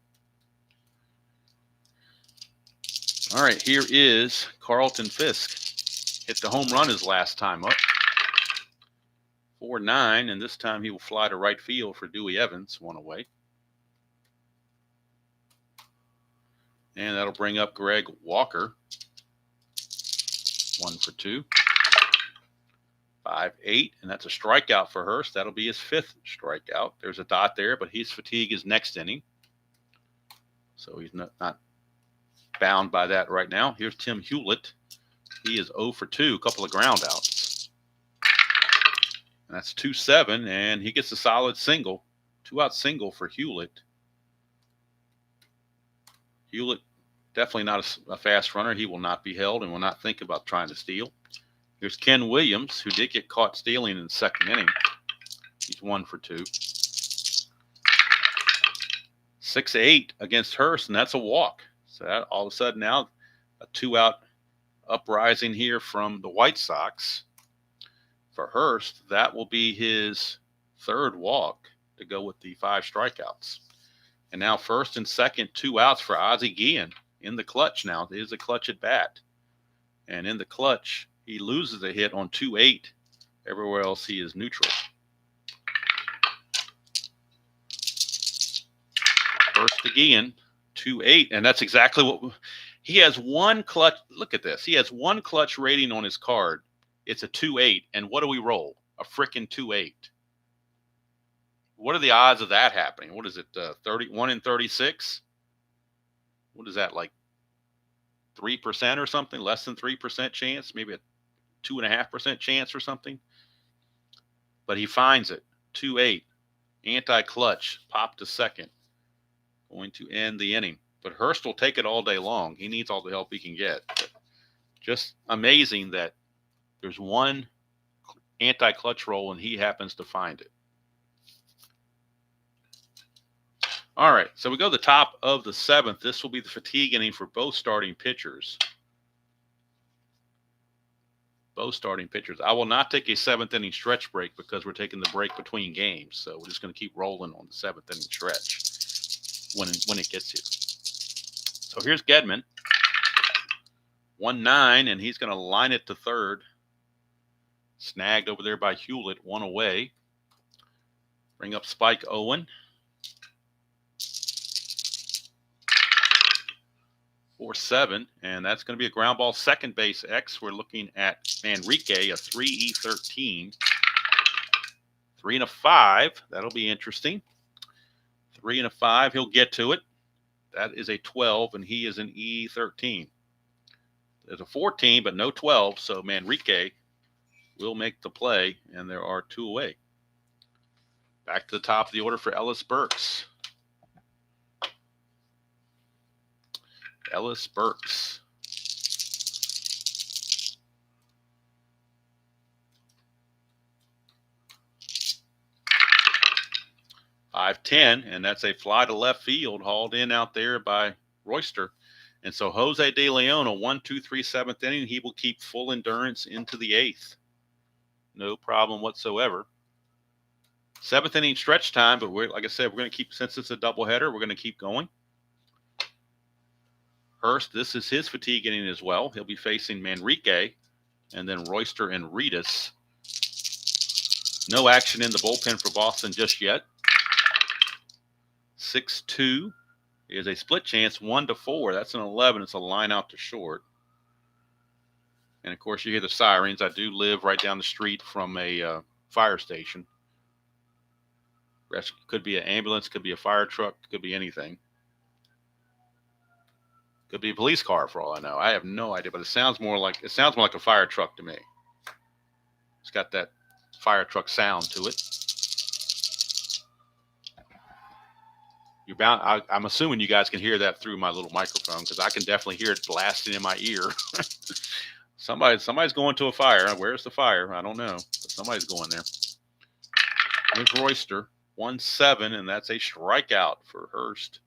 All right, here is Carlton Fisk. Hit the home run his last time up. 4-9, and this time he will fly to right field for Dewey Evans, 1 away. And that'll bring up Greg Walker, 1 for 2. 5-8, and that's a strikeout for Hurst. That'll be his 5th strikeout. There's a dot there, but he's fatigued his next inning. So he's not bound by that right now. Here's Tim Hewlett. He is 0 for 2, a couple of ground outs. And that's 2-7, and he gets a solid single. 2-out single for Hewlett. Hewlett, definitely not a fast runner. He will not be held and will not think about trying to steal. Here's Ken Williams, who did get caught stealing in the 2nd inning. He's 1 for 2. 6-8 against Hurst, and that's a walk. So that, all of a sudden now, a 2-out uprising here from the White Sox. For Hurst, that will be his 3rd walk to go with the 5 strikeouts. And now 1st and 2nd, 2 outs for Ozzie Guillen in the clutch now. It is a clutch at bat. And in the clutch, he loses a hit on 2-8. Everywhere else, he is neutral. First to Guillen, 2-8. And that's exactly what he has. 1 clutch. Look at this. He has 1 clutch rating on his card. It's a 2-8. And what do we roll? A frickin' 2-8. What are the odds of that happening? What is it? 31 in 36? What is that, like 3% or something? Less than 3% chance? Maybe a 2.5% chance or something? But he finds it. 2-8. Anti-clutch. Pop to 2nd. Going to end the inning. But Hurst will take it all day long. He needs all the help he can get. But just amazing that there's 1 anti-clutch roll and he happens to find it. All right, so we go to the top of the 7th. This will be the fatigue inning for both starting pitchers. Both starting pitchers. I will not take a 7th inning stretch break because we're taking the break between games. So we're just going to keep rolling on the 7th inning stretch when it gets here. So here's Gedman. 1-9, and he's going to line it to 3rd. Snagged over there by Hewlett, 1 away. Bring up Spike Owen. 4-7, and that's going to be a ground ball. Second base X. We're looking at Manrique, a 3E13. 3 and a 5. That'll be interesting. 3 and a 5. He'll get to it. That is a 12, and he is an E13. There's a 14, but no 12, so Manrique will make the play, and there are 2 away. Back to the top of the order for Ellis Burks. Ellis Burks. .510, and that's a fly to left field, hauled in out there by Royster. And so Jose De Leon, a 1-2-3 7th inning, he will keep full endurance into the 8th. No problem whatsoever. 7th inning stretch time, but like I said, we're going to keep, since it's a doubleheader, we're going to keep going. Hurst, this is his fatigue inning as well. He'll be facing Manrique and then Royster and Reedus. No action in the bullpen for Boston just yet. 6-2 is a split chance, 1-4. That's an 11. It's a line out to short. And, of course, you hear the sirens. I do live right down the street from a fire station. Could be an ambulance, could be a fire truck, could be anything. Could be a police car for all I know. I have no idea, but it sounds more like a fire truck to me. It's got that fire truck sound to it. You're bound. I'm assuming you guys can hear that through my little microphone because I can definitely hear it blasting in my ear. Somebody's going to a fire. Where's the fire? I don't know, but somebody's going there. Here's Royster. 1-7, and that's a strikeout for Hurst.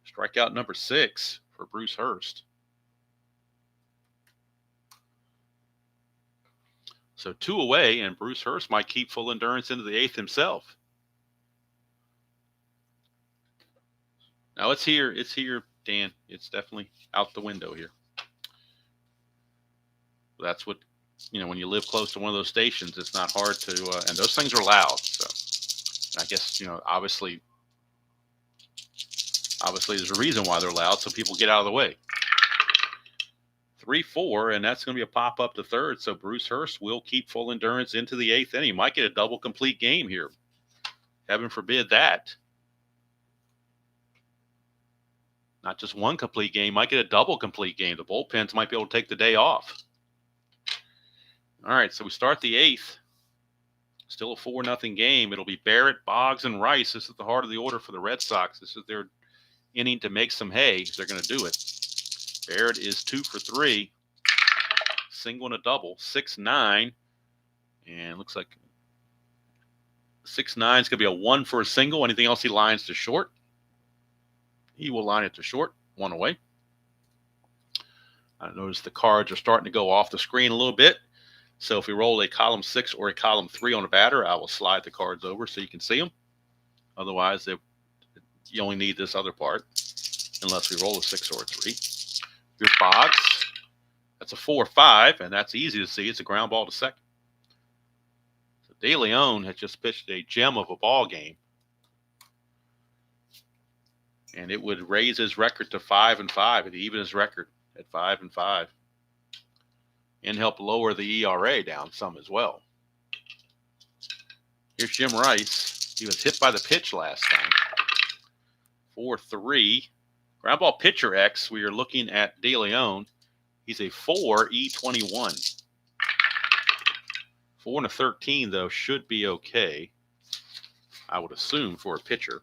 Strikeout number 6 for Bruce Hurst. So 2 away, and Bruce Hurst might keep full endurance into the 8th himself. Now it's here, Dan. It's definitely out the window here. That's what, when you live close to one of those stations, it's not hard to, and those things are loud. So I guess, obviously there's a reason why they're loud, so people get out of the way. 3-4, and that's going to be a pop up to third. So Bruce Hurst will keep full endurance into the 8th inning. He might get a double complete game here. Heaven forbid that. Not just one complete game, might get a double complete game. The bullpens might be able to take the day off. All right, so we start the 8th. Still a 4-0 game. It'll be Barrett, Boggs, and Rice. This is the heart of the order for the Red Sox. This is their inning to make some hay. They're going to do it. Barrett is 2 for 3. Single and a double. 6-9. And looks like 6-9 is going to be a 1 for a single. Anything else he lines to short? He will line it to short. 1 away. I notice the cards are starting to go off the screen a little bit. So if we roll a column 6 or a column 3 on a batter, I will slide the cards over so you can see them. Otherwise, you only need this other part, unless we roll a 6 or a 3. Here's Boggs. That's a 4-5, and that's easy to see. It's a ground ball to second. So De Leon has just pitched a gem of a ball game, and it would raise his record to 5-5. It'd even his record at 5-5. And help lower the ERA down some as well. Here's Jim Rice. He was hit by the pitch last time. 4-3. Ground ball pitcher X, we are looking at De Leon. He's a 4 E21. 4-13, though, should be okay, I would assume, for a pitcher.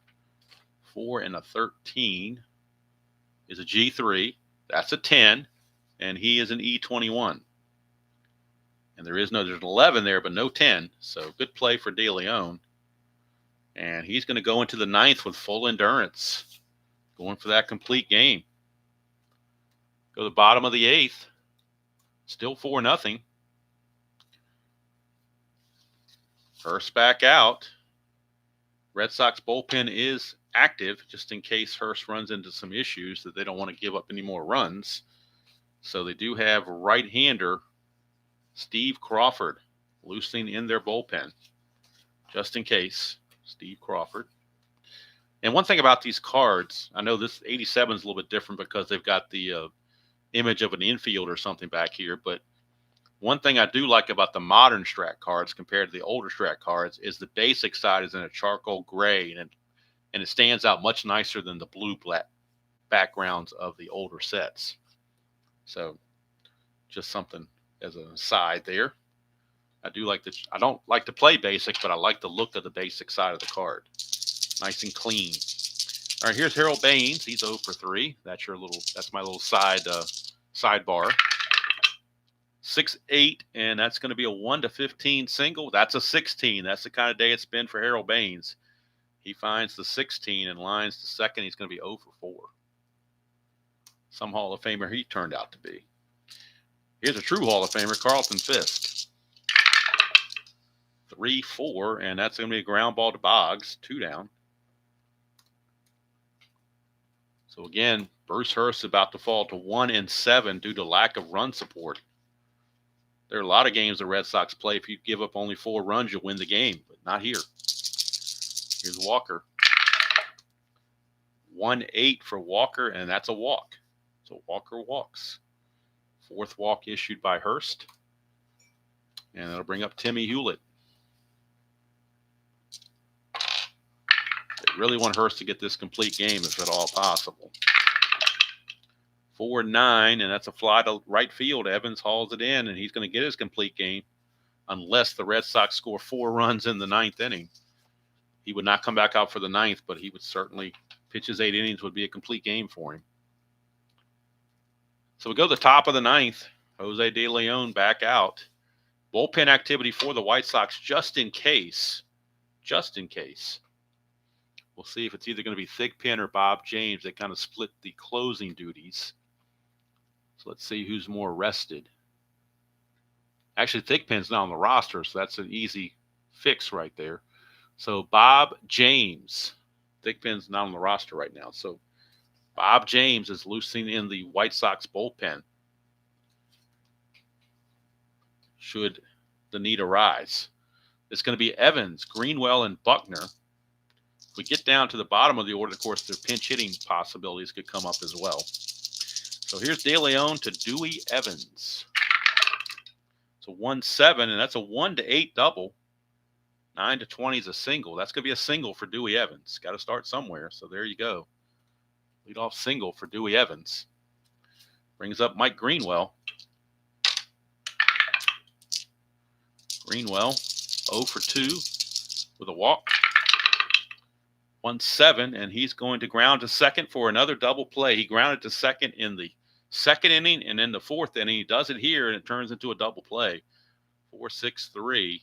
4-13 is a G3. That's a 10, and he is an E21. And there's an 11 there, but no 10. So good play for De Leon. And he's going to go into the 9th with full endurance, going for that complete game. Go to the bottom of the 8th. Still 4-0. Hurst back out. Red Sox bullpen is active, just in case Hurst runs into some issues that they don't want to give up any more runs. So they do have right-hander Steve Crawford loosening in their bullpen, just in case. Steve Crawford. And one thing about these cards, I know this 87 is a little bit different because they've got the image of an infield or something back here. But one thing I do like about the modern Strat cards compared to the older Strat cards is the basic side is in a charcoal gray, and it stands out much nicer than the blue-black backgrounds of the older sets. So just something as an aside there. I don't like to play basic, but I like the look of the basic side of the card. Nice and clean. All right, here's Harold Baines. He's 0 for 3. That's my little sidebar. 6-8, and that's going to be a 1-15 single. That's a 16. That's the kind of day it's been for Harold Baines. He finds the 16 and lines to second. He's going to be 0 for 4. Some Hall of Famer he turned out to be. Here's a true Hall of Famer, Carlton Fisk. 3-4, and that's going to be a ground ball to Boggs. 2 down. So again, Bruce Hurst is about to fall to 1-7 due to lack of run support. There are a lot of games the Red Sox play. If you give up only 4 runs, you'll win the game, but not here. Here's Walker. 1-8 for Walker, and that's a walk. So Walker walks. 4th walk issued by Hurst. And that'll bring up Timmy Hewlett. They really want Hurst to get this complete game if at all possible. 4-9, and that's a fly to right field. Evans hauls it in, and he's going to get his complete game unless the Red Sox score 4 runs in the 9th inning. He would not come back out for the 9th, but he would certainly pitch his 8 innings would be a complete game for him. So we go to the top of the 9th. Jose De Leon back out. Bullpen activity for the White Sox just in case. We'll see if it's either going to be Thigpen or Bob James. They kind of split the closing duties. So let's see who's more rested. Actually, Thigpen's not on the roster, so that's an easy fix right there. So Bob James. Thigpen's not on the roster right now. So Bob James is loosening in the White Sox bullpen should the need arise. It's going to be Evans, Greenwell, and Buckner. If we get down to the bottom of the order, of course, their pinch hitting possibilities could come up as well. So here's De Leon to Dewey Evans. It's a 1-7, and that's a 1-8 double. 9-20 is a single. That's going to be a single for Dewey Evans. Got to start somewhere, so there you go. Leadoff single for Dewey Evans. Brings up Mike Greenwell. Greenwell, 0 for 2 with a walk. 1-7, and he's going to ground to second for another double play. He grounded to second in the second inning, and in the fourth inning, he does it here, and it turns into a double play. 4-6-3.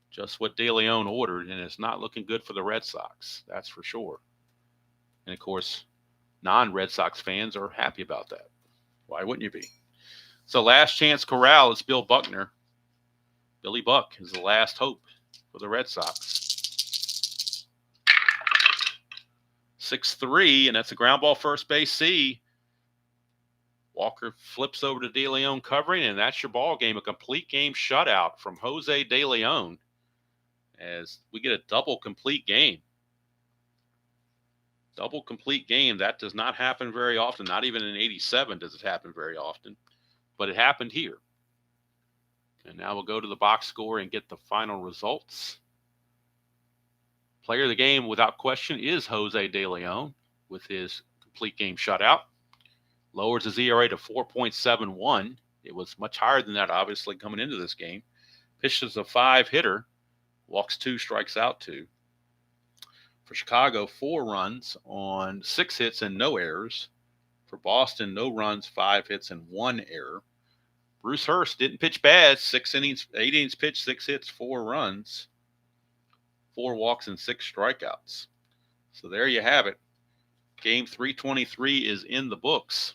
Just what De Leon ordered, and it's not looking good for the Red Sox. That's for sure. And, of course, non-Red Sox fans are happy about that. Why wouldn't you be? So last chance corral is Bill Buckner. Billy Buck is the last hope for the Red Sox. 6-3, and that's a ground ball first base C. Walker flips over to De Leon covering, and that's your ball game. A complete game shutout from Jose De Leon as we get a double complete game. Double complete game. That does not happen very often. Not even in 87 does it happen very often. But it happened here. And now we'll go to the box score and get the final results. Player of the game, without question, is Jose De Leon with his complete game shutout. Lowers his ERA to 4.71. It was much higher than that, obviously, coming into this game. Pitches a 5-hitter. Walks 2, strikes out 2. For Chicago, 4 runs on 6 hits and no errors. For Boston, no runs, 5 hits, and 1 error. Bruce Hurst didn't pitch bad. 8 innings pitched, 6 hits, 4 runs, 4 walks, and 6 strikeouts. So there you have it. Game 323 is in the books.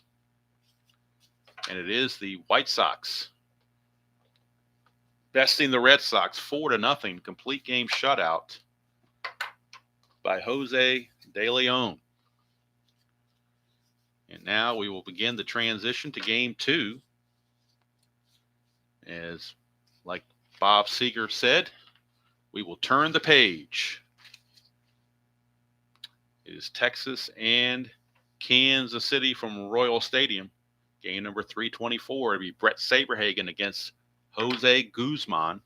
And it is the White Sox besting the Red Sox 4-0. Complete game shutout by Jose De Leon. And now we will begin the transition to game 2. As, like Bob Seger said, we will turn the page. It is Texas and Kansas City from Royal Stadium. Game number 324. It'll be Brett Saberhagen against Jose Guzman.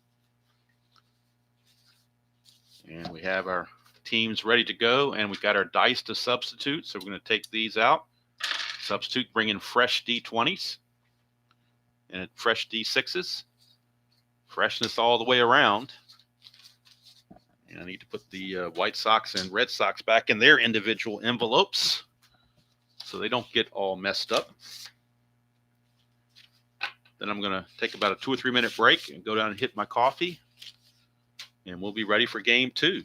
And we have our teams ready to go, and we've got our dice to substitute. So we're going to take these out. Substitute, bring in fresh D20s. And fresh D6s. Freshness all the way around. And I need to put the White Sox and Red Sox back in their individual envelopes so they don't get all messed up. Then I'm going to take about a 2 or 3 minute break and go down and hit my coffee. And we'll be ready for game 2.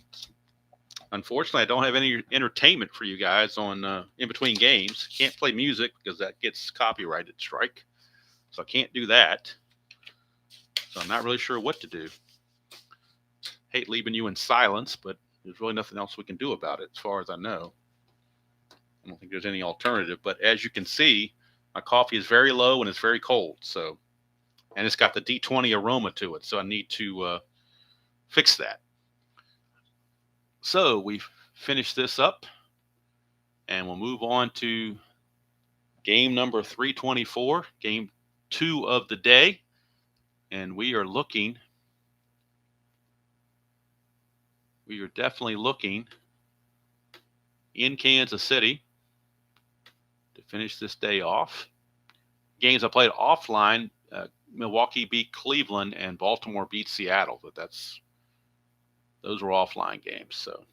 Unfortunately, I don't have any entertainment for you guys on in between games. Can't play music because that gets copyrighted strike. So I can't do that. So I'm not really sure what to do. Hate leaving you in silence, but there's really nothing else we can do about it as far as I know. I don't think there's any alternative. But as you can see, my coffee is very low and it's very cold. So, and it's got the D20 aroma to it. So I need to fix that. So we've finished this up. And we'll move on to game number 324. Game 2 of the day, and we are definitely looking in Kansas City to finish this day off. Games I played offline, Milwaukee beat Cleveland and Baltimore beat Seattle, but those were offline games. So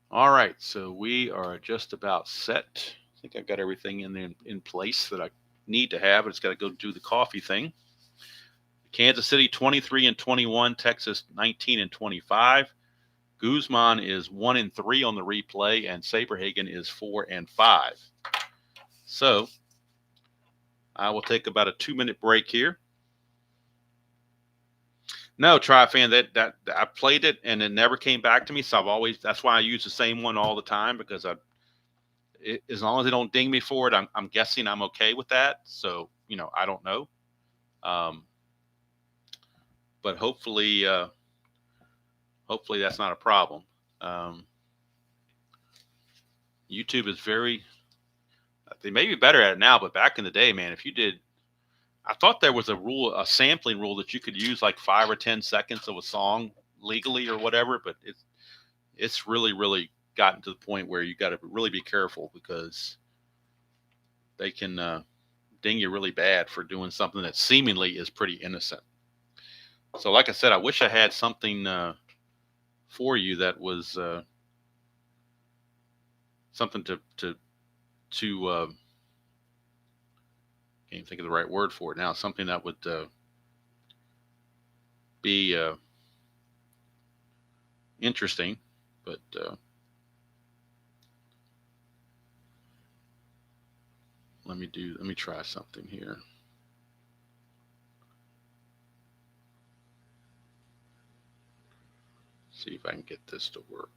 all right, so we are just about set. I think I've got everything in place that I need to have. I just got to go do the coffee thing. Kansas City 23-21, Texas 19-25. Guzman is 1-3 on the replay, and Saberhagen is 4-5. So I will take about a 2-minute break here. No, Tri-Fan, that I played it and it never came back to me. So that's why I use the same one all the time, because as long as they don't ding me for it, I'm guessing I'm okay with that. So, I don't know. But hopefully that's not a problem. YouTube is they may be better at it now, but back in the day, man, I thought there was a sampling rule that you could use like 5 or 10 seconds of a song legally or whatever, but it's really, really gotten to the point where you got to really be careful, because they can ding you really bad for doing something that seemingly is pretty innocent. So like I said, I wish I had something for you that was something to can't even think of the right word for it now. Something that would be interesting, but let me try something here. See if I can get this to work.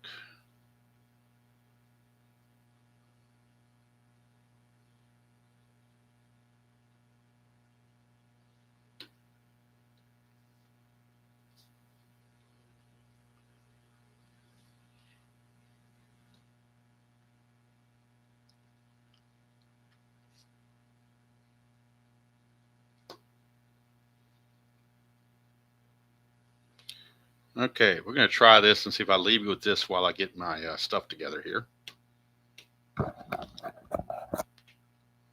Okay, we're going to try this and see if I leave you with this while I get my stuff together here.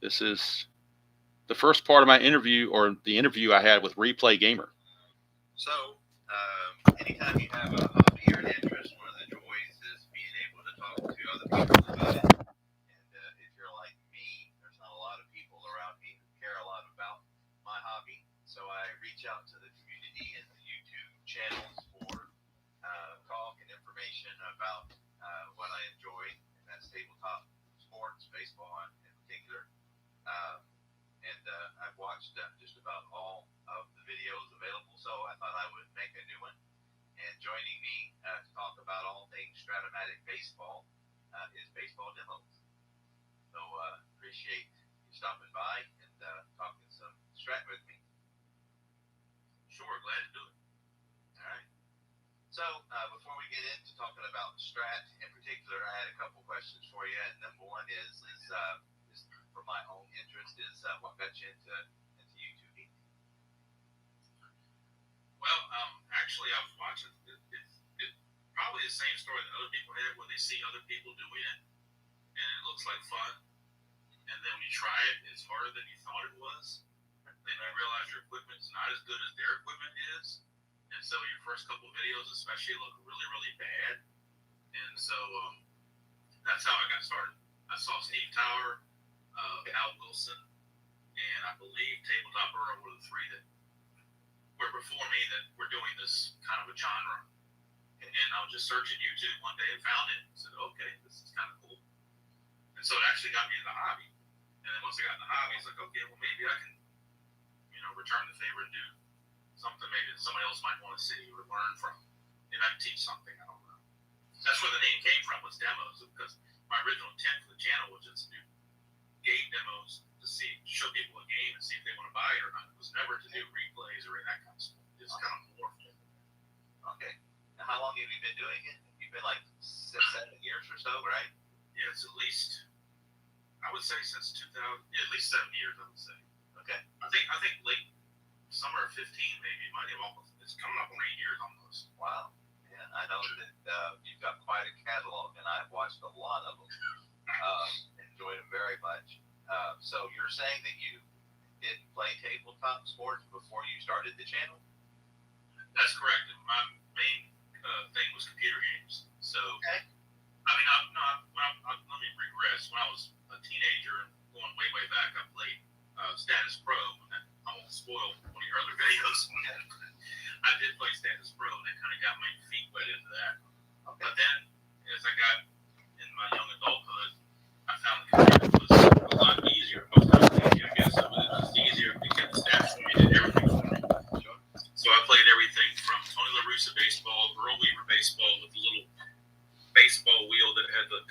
This is the first part of my interview, or the interview I had with Replay Gamer. So, anytime you have a hobby or an interest, one of the joys is being able to talk to other people about it. And if you're like me, there's not a lot of people around me who care a lot about my hobby. So I reach out to the community and the YouTube channels for talk and information about what I enjoy, and that's tabletop sports, baseball in particular. I've watched just about all of the videos available, so I thought I would make a new one. And joining me to talk about all things Strat-O-Matic baseball is Baseball Demos. So appreciate you stopping by and talking some Strat with me. Sure, glad to do it. All right. So before we get into talking about Strat in particular, I had a couple questions for you. And number one is for my own interest, is what got you into YouTube? Well, actually, I was watching. It's probably the same story that other people have, where they see other people doing it, and it looks like fun. And then when you try it, it's harder than you thought it was. Then I realize your equipment is not as good as their equipment is. And so your first couple of videos especially look really, really bad. And so that's how I got started. I saw Steve Tower, Al Wilson, and I believe Tabletop Earl were the three that were before me that were doing this kind of a genre. And I was just searching YouTube one day and found it and said, okay, this is kind of cool. And so it actually got me in the hobby. And then once I got in the hobby, it's like, okay, well, maybe I can, return the favor and do something maybe that somebody else might want to see or learn from. Maybe I can teach something, I don't know. That's where the name came from, was demos, because my original intent for the channel was just to do game demos to show people a game and see if they want to buy it or not. It was never to do replays or that kind of stuff. It's kind of morphed. Okay. Now, how long have you been doing it? You've been like 6-7 years or so, right? Yeah, it's at least, I would say since 2000, at least 7 years, I would say. Okay. I think late summer of 15 maybe, might have almost, it's coming up on 8 years almost. Wow. Yeah, I know that you've got quite a catalog, and I've watched a lot of them. Enjoyed them very much. So you're saying that you didn't play tabletop sports before you started the channel? That's correct. My main thing was computer games. So, okay. I mean, let me regress. When I was a teenager and going way, way back, I played Status Pro, and I almost spoiled one of your other videos.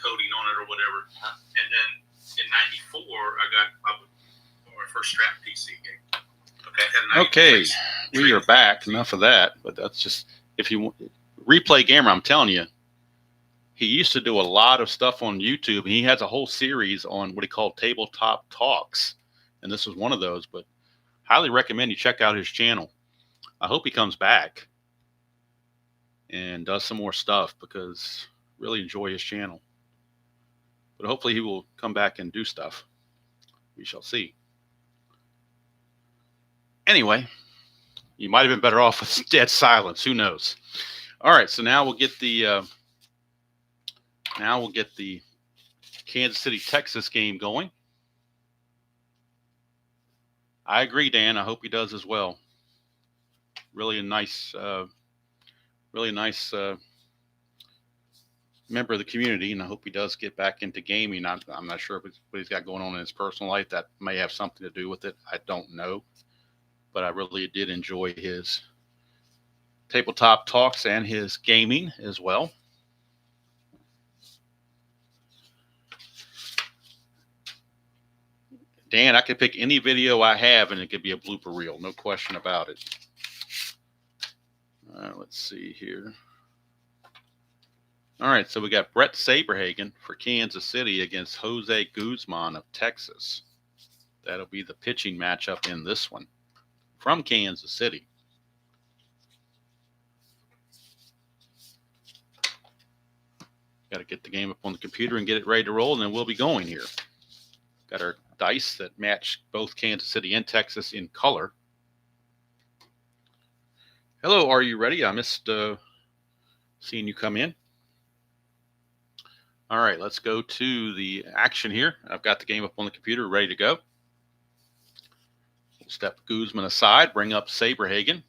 coating on it or whatever. And then in '94, I got my first Strat PC game. Okay, we are back. Enough of that. But that's just, if you replay gamer, I'm telling you, he used to do a lot of stuff on YouTube, and he has a whole series on what he called tabletop talks, and this was one of those. But highly recommend you check out his channel. I hope he comes back and does some more stuff, because really enjoy his channel. But hopefully he will come back and do stuff. We shall see. Anyway, you might have been better off with dead silence. Who knows? All right, so now we'll get the Kansas City, Texas game going. I agree, Dan. I hope he does as well. Really a nice member of the community, and I hope he does get back into gaming. I'm not sure what he's got going on in his personal life. That may have something to do with it. I don't know. But I really did enjoy his tabletop talks and his gaming as well. Dan, I could pick any video I have and it could be a blooper reel. No question about it. Let's see here. All right, so we got Brett Saberhagen for Kansas City against Jose Guzman of Texas. That'll be the pitching matchup in this one from Kansas City. Got to get the game up on the computer and get it ready to roll, and then we'll be going here. Got our dice that match both Kansas City and Texas in color. Hello, are you ready? I missed seeing you come in. All right, let's go to the action here. I've got the game up on the computer, ready to go. We'll step Guzman aside, bring up Saberhagen.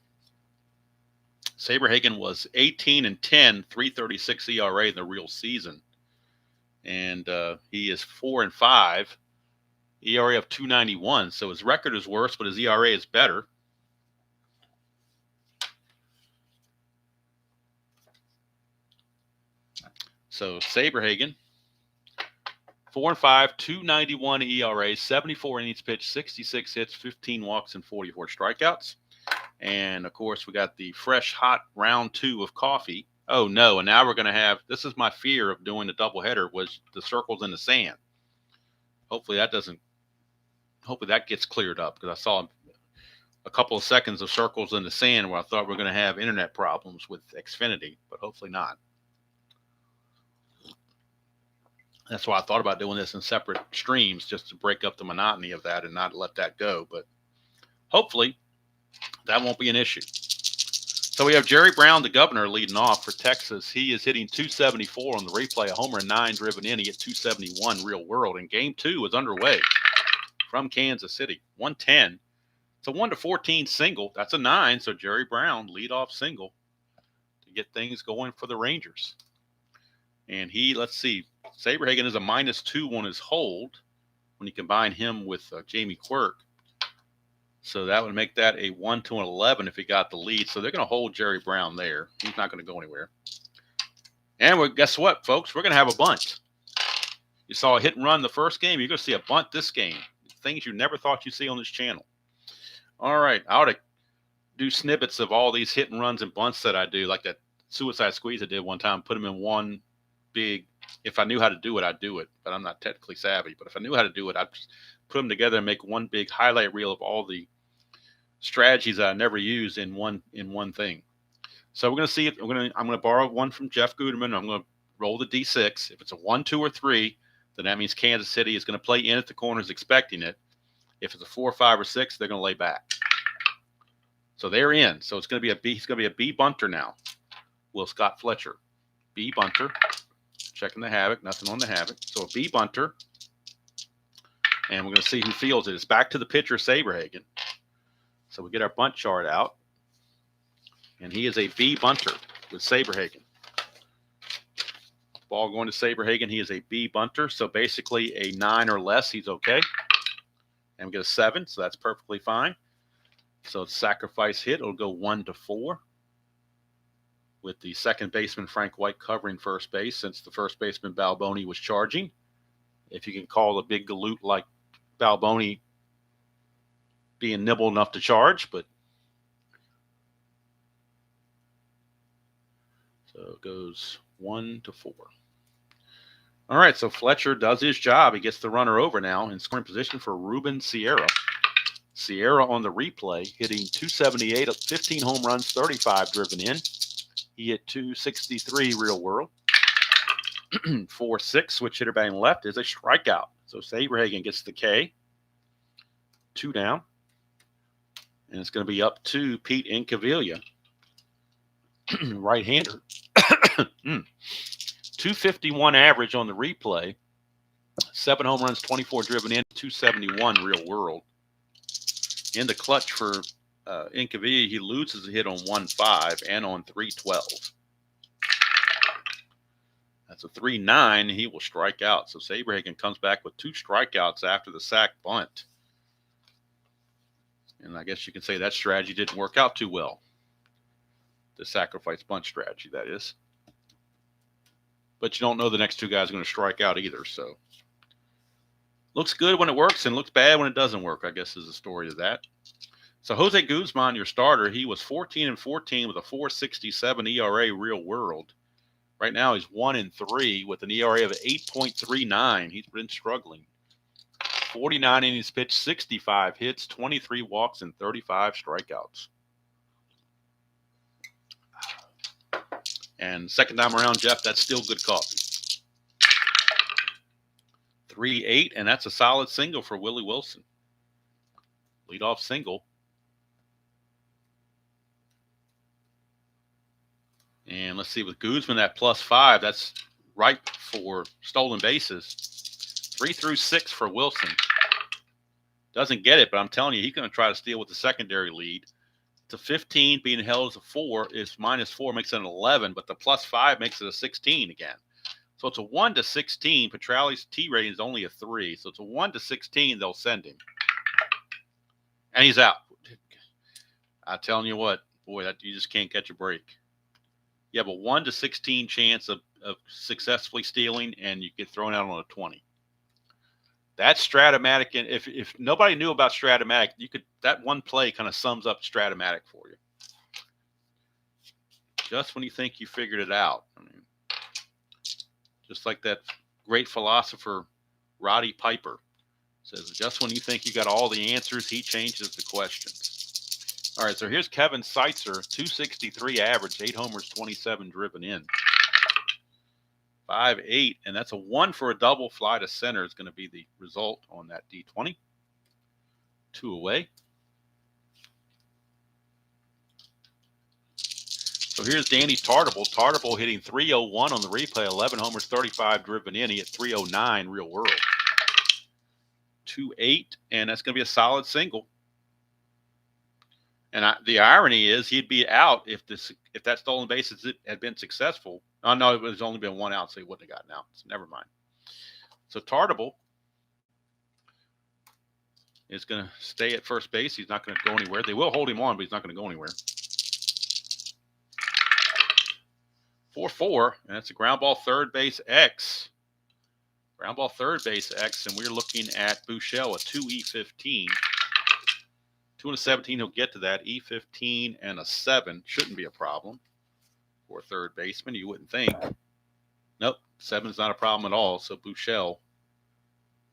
Saberhagen was 18-10, 3.36 ERA in the real season. And he is 4-5, ERA of 2.91. So his record is worse, but his ERA is better. So Saberhagen, 4-5, 2.91 ERA, 74 innings pitched, 66 hits, 15 walks, and 44 strikeouts. And, of course, we got the fresh, hot round 2 of coffee. Oh, no, and now we're going to have – this is my fear of doing the doubleheader, was the circles in the sand. Hopefully that gets cleared up, because I saw a couple of seconds of circles in the sand where I thought we were going to have internet problems with Xfinity, but hopefully not. That's why I thought about doing this in separate streams, just to break up the monotony of that and not let that go. But hopefully that won't be an issue. So we have Jerry Brown, the governor, leading off for Texas. He is hitting 274 on the replay, a homer and 9 driven in. He hit 271 real world. And game 2 is underway from Kansas City. 110. It's a 1-14 single. That's a 9. So Jerry Brown, leadoff single to get things going for the Rangers. And he, let's see, Saberhagen is a -2 on his hold when you combine him with Jamie Quirk. So that would make that a 1-11 if he got the lead. So they're going to hold Jerry Brown there. He's not going to go anywhere. And guess what, folks? We're going to have a bunt. You saw a hit and run the first game. You're going to see a bunt this game. Things you never thought you'd see on this channel. All right. I ought to do snippets of all these hit and runs and bunts that I do, like that suicide squeeze I did one time, put them in one big. If I knew how to do it, I'd do it, but I'm not technically savvy. But if I knew how to do it, I'd just put them together and make one big highlight reel of all the strategies that I never used in one thing. So we're going to see it. I'm going to borrow one from Jeff Guterman. I'm going to roll the D6. If it's a 1, 2, or 3, then that means Kansas City is going to play in at the corners expecting it. If it's a 4, 5, or 6, they're going to lay back. So they're in. So it's going to be a B. It's going to be a B bunter now. Will Scott Fletcher, B bunter. Checking the havoc, nothing on the havoc. So a B bunter. And we're going to see who fields it. It's back to the pitcher, Saberhagen. So we get our bunt chart out. And he is a B bunter with Saberhagen. Ball going to Saberhagen. He is a B bunter. So basically a 9 or less, he's okay. And we get a 7, so that's perfectly fine. So it's sacrifice hit. It'll go 1-4. with the second baseman Frank White covering first base since the first baseman Balboni was charging. If you can call a big galoot like Balboni being nimble enough to charge, but so it goes 1 to 4. All right, so Fletcher does his job. He gets the runner over now in scoring position for Ruben Sierra. Sierra on the replay, hitting 278, 15 home runs, 35 driven in. He hit 263 real world. 4-6, switch hitter batting left is a strikeout. So Saberhagen gets the K. 2 down. And it's going to be up to Pete Incaviglia. Right-hander. 251 average on the replay. 7 home runs, 24 driven in, 271 real world. In the clutch for Incaviglia, he loses a hit on 1-5 and on 3-12. That's a 3-9. He will strike out. So Saberhagen comes back with 2 strikeouts after the sac bunt. And I guess you can say that strategy didn't work out too well. The sacrifice bunt strategy, that is. But you don't know the next 2 guys are going to strike out either. So looks good when it works and looks bad when it doesn't work, I guess is the story of that. So Jose Guzman, your starter, he was 14-14 with a 4.67 ERA real world. Right now he's 1-3 with an ERA of 8.39. He's been struggling. 49 innings pitched, 65 hits, 23 walks, and 35 strikeouts. And second time around, Jeff, that's still good coffee. 3-8, and that's a solid single for Willie Wilson. Leadoff single. And let's see, with Guzman at +5, that's ripe for stolen bases. 3 through 6 for Wilson. Doesn't get it, but I'm telling you, he's going to try to steal with the secondary lead. To 15, being held as a 4 is -4, makes it an 11, but the +5 makes it a 16 again. So it's a 1 to 16. Petrali's T rating is only a 3, so it's a 1 to 16. They'll send him, and he's out. I'm telling you what, boy, that you just can't catch a break. You have a 1 to 16 chance of successfully stealing, and you get thrown out on a 20. That's Strat-O-Matic, and if nobody knew about Strat-O-Matic, that one play kind of sums up Strat-O-Matic for you. Just when you think you figured it out. I mean, just like that great philosopher Roddy Piper says, just when you think you got all the answers, he changes the questions. All right, so here's Kevin Seitzer, 263 average, 8 homers, 27 driven in. 5-8, and that's a 1 for a double. Fly to center is going to be the result on that D20. 2 away. So here's Danny Tartable. Tartable hitting 301 on the replay, 11 homers, 35 driven in. He hit 309 real world. 2-8, and that's going to be a solid single. And the irony is he'd be out if that stolen bases had been successful. Oh, no, it was only been 1 out, so he wouldn't have gotten out. So never mind. So Tartable is going to stay at first base. He's not going to go anywhere. They will hold him on, but he's not going to go anywhere. 4-4, and that's a ground ball third base X. Ground ball third base X, and we're looking at Buechele, a 2E15. 2 and a 17, he'll get to that. E15 and a 7 shouldn't be a problem for a third baseman, you wouldn't think. Nope, 7's not a problem at all. So Buechele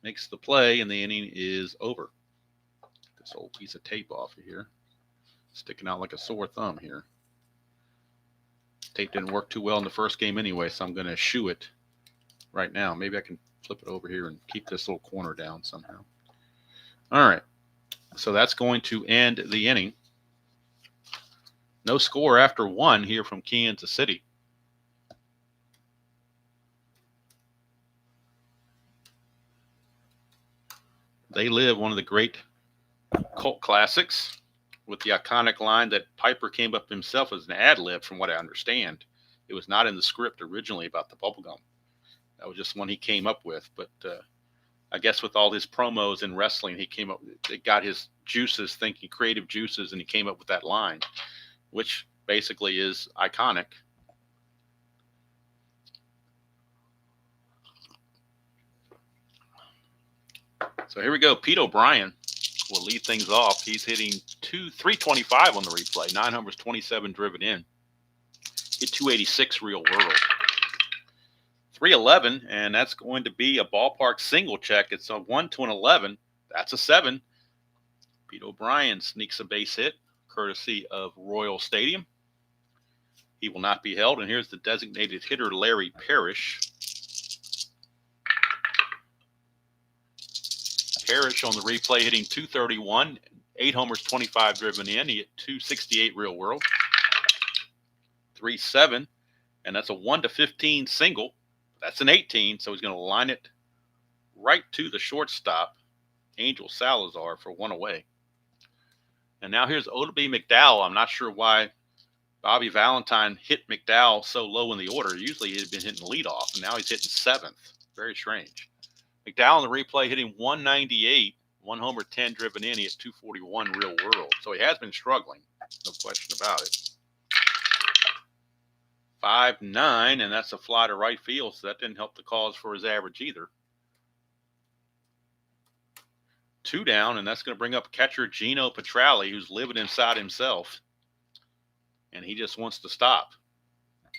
makes the play, and the inning is over. This old piece of tape off of here. Sticking out like a sore thumb here. Tape didn't work too well in the first game anyway, so I'm going to eschew it right now. Maybe I can flip it over here and keep this little corner down somehow. All right. So that's going to end the inning. No score after 1 here from Kansas City. They live one of the great cult classics with the iconic line that Piper came up himself as an ad lib, from what I understand. It was not in the script originally about the bubblegum. That was just one he came up with. But I guess with all his promos in wrestling, it got his juices, thinking creative juices, and he came up with that line, which basically is iconic. So here we go. Pete O'Brien will lead things off. He's hitting 325 on the replay. 9 homers, 27 driven in. Hit 286 real world. 311, and that's going to be a ballpark single check. It's a 1 to an 11. That's a 7. Pete O'Brien sneaks a base hit, courtesy of Royal Stadium. He will not be held. And here's the designated hitter, Larry Parrish. Parrish on the replay hitting 231, 8 homers, 25 driven in. He hit 268 real world. 3-7, and that's a 1 to 15 single. That's an 18, so he's going to line it right to the shortstop, Angel Salazar, for 1 away. And now here's Oddibe McDowell. I'm not sure why Bobby Valentine hit McDowell so low in the order. Usually he'd been hitting leadoff, and now he's hitting 7th. Very strange. McDowell in the replay hitting 198, 1 homer, 10 driven in. He hit 241 real world. So he has been struggling, no question about it. 5-9, and that's a fly to right field, so that didn't help the cause for his average either. 2 down, and that's going to bring up catcher Gino Petralli, who's living inside himself. And he just wants to stop,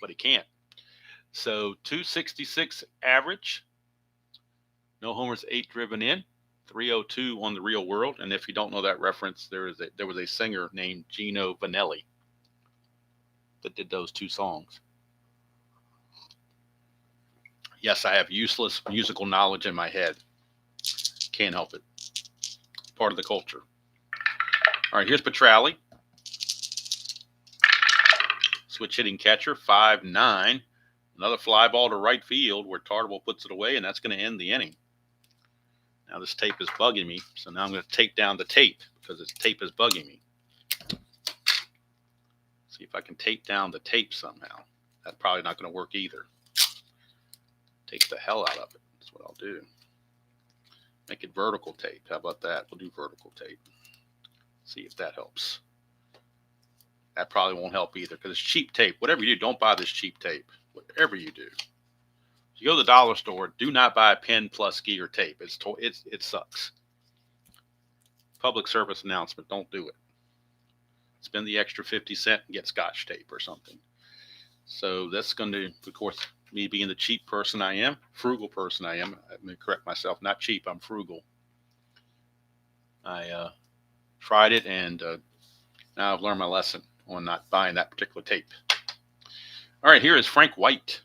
but he can't. So 266 average. No homers, 8 driven in. 302 on the real world. And if you don't know that reference, there was a singer named Gino Vanelli that did those 2 songs. Yes, I have useless musical knowledge in my head. Can't help it. Part of the culture. All right, here's Petralli. Switch hitting catcher, 5-9. Another fly ball to right field where Tartable puts it away, and that's going to end the inning. Now this tape is bugging me, so now I'm going to take down the tape because this tape is bugging me. See if I can tape down the tape somehow. That's probably not going to work either. Take the hell out of it. That's what I'll do. Make it vertical tape. How about that? We'll do vertical tape. See if that helps. That probably won't help either because it's cheap tape. Whatever you do, don't buy this cheap tape. Whatever you do. If you go to the dollar store, do not buy a pen plus gear tape. It sucks. Public service announcement. Don't do it. Spend the extra 50 cents and get Scotch tape or something. So that's going to, of course, me being the cheap person I am, frugal person I am. Let me correct myself. Not cheap. I'm frugal. I tried it, and now I've learned my lesson on not buying that particular tape. All right, here is Frank White.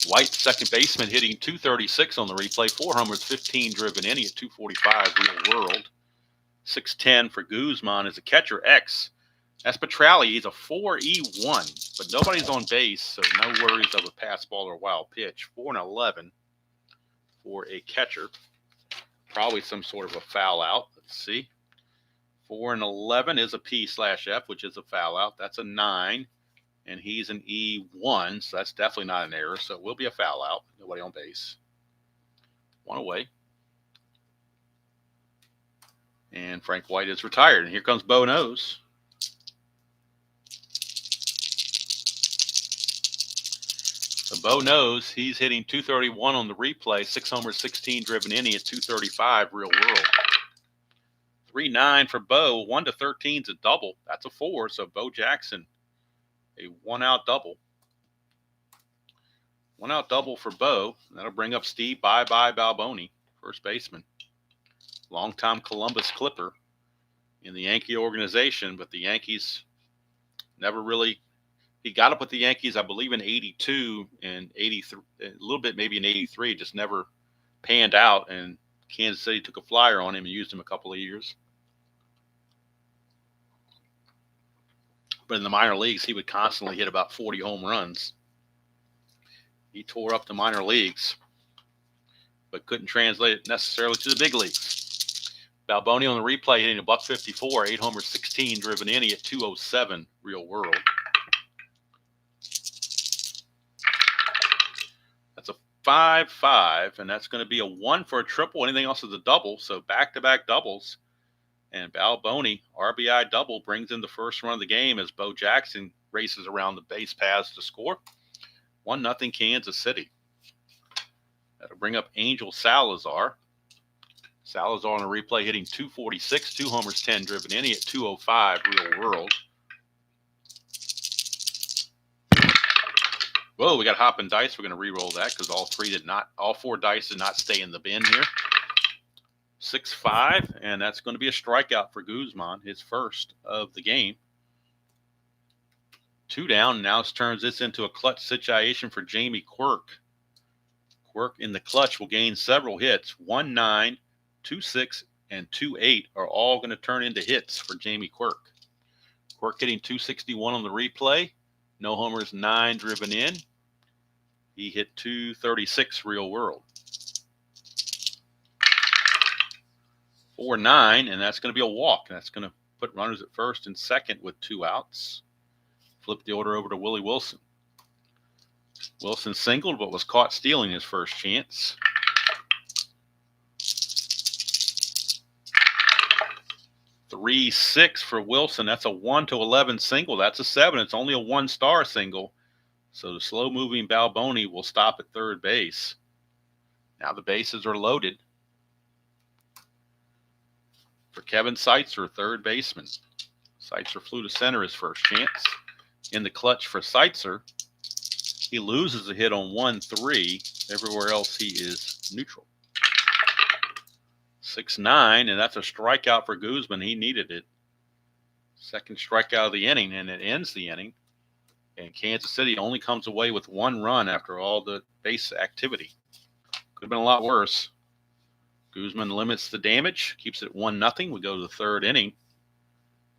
White, second baseman, hitting 236 on the replay. 4 homers, 15 driven in. He hit 245 real world. 610 for Guzman as a catcher. X. That's Petralli. He's a 4-E1, but nobody's on base, so no worries of a pass ball or wild pitch. 4-11 for a catcher. Probably some sort of a foul out. Let's see. 4-11 is a P/F, which is a foul out. That's a 9, and he's an E1, so that's definitely not an error. So it will be a foul out. Nobody on base. 1 away. And Frank White is retired. And here comes Bo Nose. So Bo Nose, he's hitting 231 on the replay. 6 homers, 16 driven in. He at 235 real world. 3-9 for Bo. 1 to 13 is a double. That's a 4. So Bo Jackson, a 1-out double. 1-out double for Bo. That'll bring up Steve Bye-Bye Balboni, first baseman. Longtime Columbus Clipper in the Yankee organization, but the Yankees never really. He got up with the Yankees, I believe, in 82 and 83, a little bit maybe in 83, just never panned out. And Kansas City took a flyer on him and used him a couple of years. But in the minor leagues, he would constantly hit about 40 home runs. He tore up the minor leagues, but couldn't translate it necessarily to the big leagues. Balboni on the replay hitting a $154, 8 homers, 16 driven in. He at 207 real world. That's a 5-5, and that's going to be a 1 for a triple. Anything else is a double, so back-to-back doubles. And Balboni, RBI double, brings in the first run of the game as Bo Jackson races around the base paths to score. 1-0 Kansas City. That'll bring up Angel Salazar. Salazar on a replay hitting 246, 2 homers, 10 driven in. He hit 205 real world. Whoa, we got hopping dice. We're going to re-roll that because all 4 dice did not stay in the bin here. 6-5, and that's going to be a strikeout for Guzman, his first of the game. 2 down. Now it turns this into a clutch situation for Jamie Quirk. Quirk in the clutch will gain several hits. 1-9, 2-6, and 2-8 are all going to turn into hits for Jamie Quirk. Quirk hitting 261 on the replay. No homers, 9 driven in. He hit 236 real world. 4-9, and that's going to be a walk. That's going to put runners at first and second with 2 outs. Flip the order over to Willie Wilson. Wilson singled but was caught stealing his first chance. 3-6 for Wilson. That's a 1-11 single. That's a 7. It's only a 1-star single. So the slow-moving Balboni will stop at third base. Now the bases are loaded. For Kevin Seitzer, third baseman. Seitzer flew to center his first chance. In the clutch for Seitzer, he loses a hit on 1-3. Everywhere else he is neutral. 6-9, and that's a strikeout for Guzman. He needed it. Second strikeout of the inning, and it ends the inning. And Kansas City only comes away with 1 run after all the base activity. Could have been a lot worse. Guzman limits the damage, keeps it 1-0. We go to the third inning,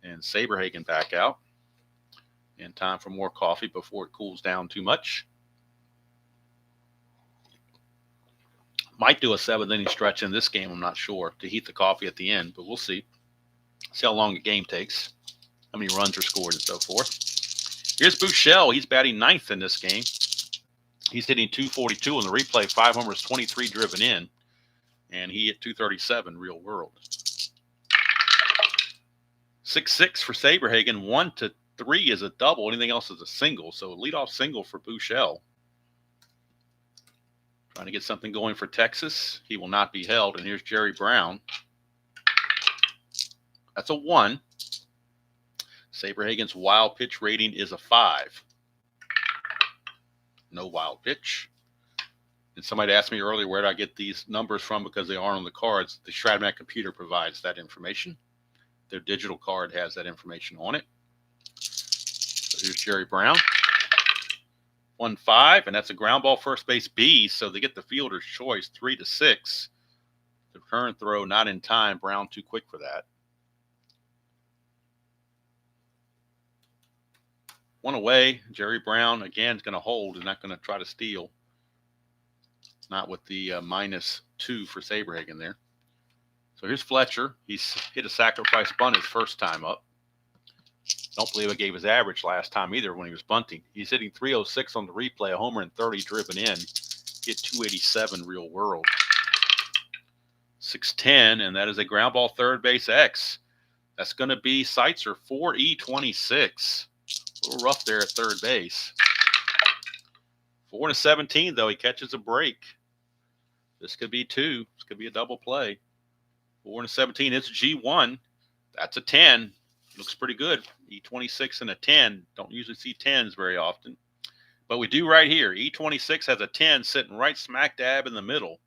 and Saberhagen back out. And time for more coffee before it cools down too much. Might do a 7th-inning stretch in this game, I'm not sure, to heat the coffee at the end, but we'll see. See how long the game takes, how many runs are scored, and so forth. Here's Buechele. He's batting 9th in this game. He's hitting 242 on the replay, 5 homers, 23 driven in, and he hit 237 real world. 6-6 for Saberhagen. 1-3 is a double. Anything else is a single, so a leadoff single for Buechele. Trying to get something going for Texas. He will not be held. And here's Jerry Brown. That's a 1. Saberhagen's wild pitch rating is a 5. No wild pitch. And somebody asked me earlier where did I get these numbers from because they aren't on the cards. The Strat-O-Matic computer provides that information. Their digital card has that information on it. So here's Jerry Brown. 1-5, and that's a ground ball first base B, so they get the fielder's choice, 3-6. The return throw not in time. Brown too quick for that. 1 away. Jerry Brown, again, is going to hold and not going to try to steal. Not with the -2 for Saberhagen there. So here's Fletcher. He's hit a sacrifice bunt his first time up. Don't believe I gave his average last time either when he was bunting. He's hitting 306 on the replay, a homer and 30 driven in. Hit 287 real world. 6-10, and that is a ground ball third base X. That's going to be Seitzer 4E26. A little rough there at third base. 4-17, though. He catches a break. This could be 2. This could be a double play. 4-17. It's a G1. That's a 10. Looks pretty good. E26 and a 10. Don't usually see 10s very often. But we do right here. E26 has a 10 sitting right smack dab in the middle.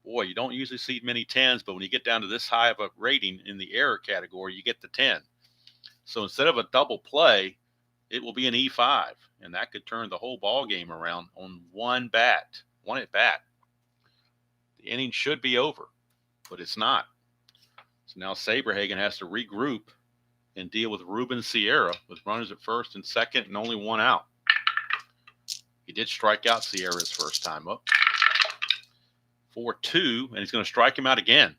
Boy, you don't usually see many 10s, but when you get down to this high of a rating in the error category, you get the 10. So instead of a double play, it will be an E5, and that could turn the whole ball game around on one at bat. The inning should be over, but it's not. So now Saberhagen has to regroup and deal with Ruben Sierra with runners at first and second and only 1 out. He did strike out Sierra his first time up. 4-2, and he's going to strike him out again.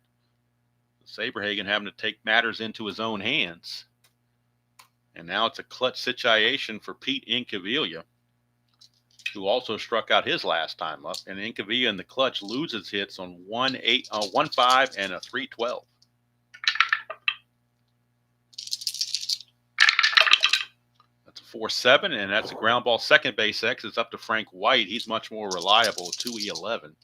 Saberhagen having to take matters into his own hands. And now it's a clutch situation for Pete Incaviglia, who also struck out his last time up. And Incaviglia in the clutch loses hits on 1-5 and a 3-12. That's a 4-7, and that's a ground ball second base X. It's up to Frank White. He's much more reliable, 2E11.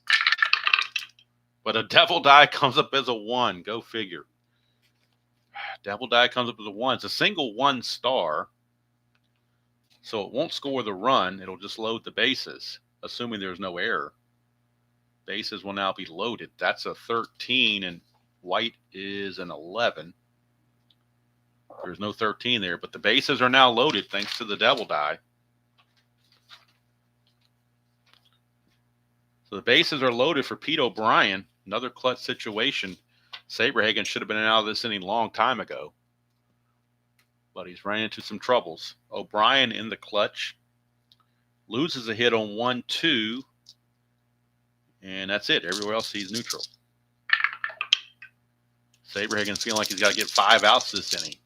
But a devil die comes up as a 1. Go figure. Devil die comes up as a 1. It's a single 1 star. So it won't score the run. It'll just load the bases, assuming there's no error. Bases will now be loaded. That's a 13, and white is an 11. There's no 13 there, but the bases are now loaded thanks to the devil die. So the bases are loaded for Pete O'Brien. Another clutch situation. Saberhagen should have been out of this inning a long time ago, but he's running into some troubles. O'Brien in the clutch loses a hit on 1-2, and that's it. Everywhere else he's neutral. Saberhagen's feeling like he's got to get 5 outs this inning.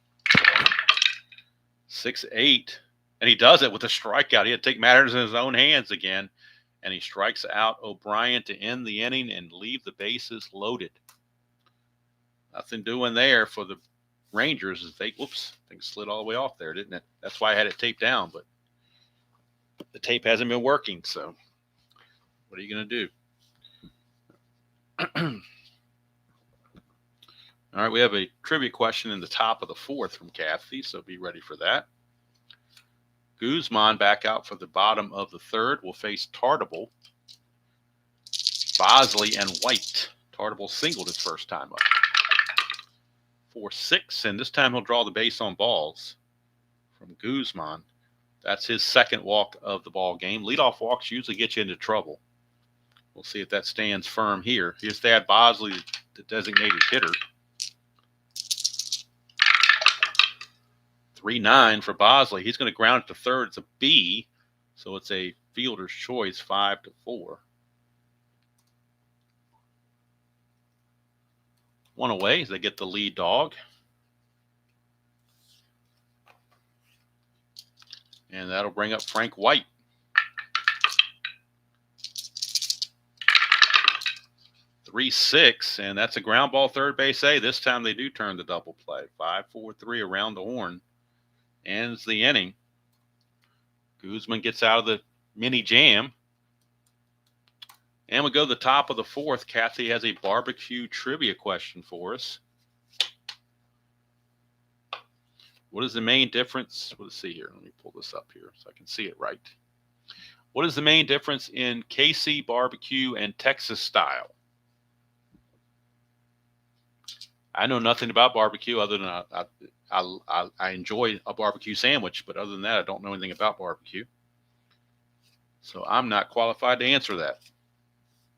6-8, and he does it with a strikeout. He had to take matters in his own hands again, and he strikes out O'Brien to end the inning and leave the bases loaded. Nothing doing there for the Rangers. As they, whoops, things slid all the way off there, didn't it? That's why I had it taped down, but the tape hasn't been working, so what are you going to do? All right, we have a trivia question in the top of the 4th from Kathy, so be ready for that. Guzman back out for the bottom of the 3rd will face Tartable, Bosley, and White. Tartable singled his first time up. 4-6, and this time he'll draw the base on balls from Guzman. That's his 2nd walk of the ball game. Leadoff walks usually get you into trouble. We'll see if that stands firm here. Here's Thad Bosley, the designated hitter. 3-9 for Bosley. He's going to ground it to 3rd. It's a B, so it's a fielder's choice, 5-4. 1 away as they get the lead dog. And that'll bring up Frank White. 3-6, and that's a ground ball, third base A. This time they do turn the double play. 5-4-3 around the horn. Ends the inning. Guzman gets out of the mini jam. And we go to the top of the 4th. Kathy has a barbecue trivia question for us. What is the main difference? Let's see here. Let me pull this up here so I can see it right. What is the main difference in KC barbecue and Texas style? I know nothing about barbecue other than I enjoy a barbecue sandwich, but other than that, I don't know anything about barbecue. So I'm not qualified to answer that.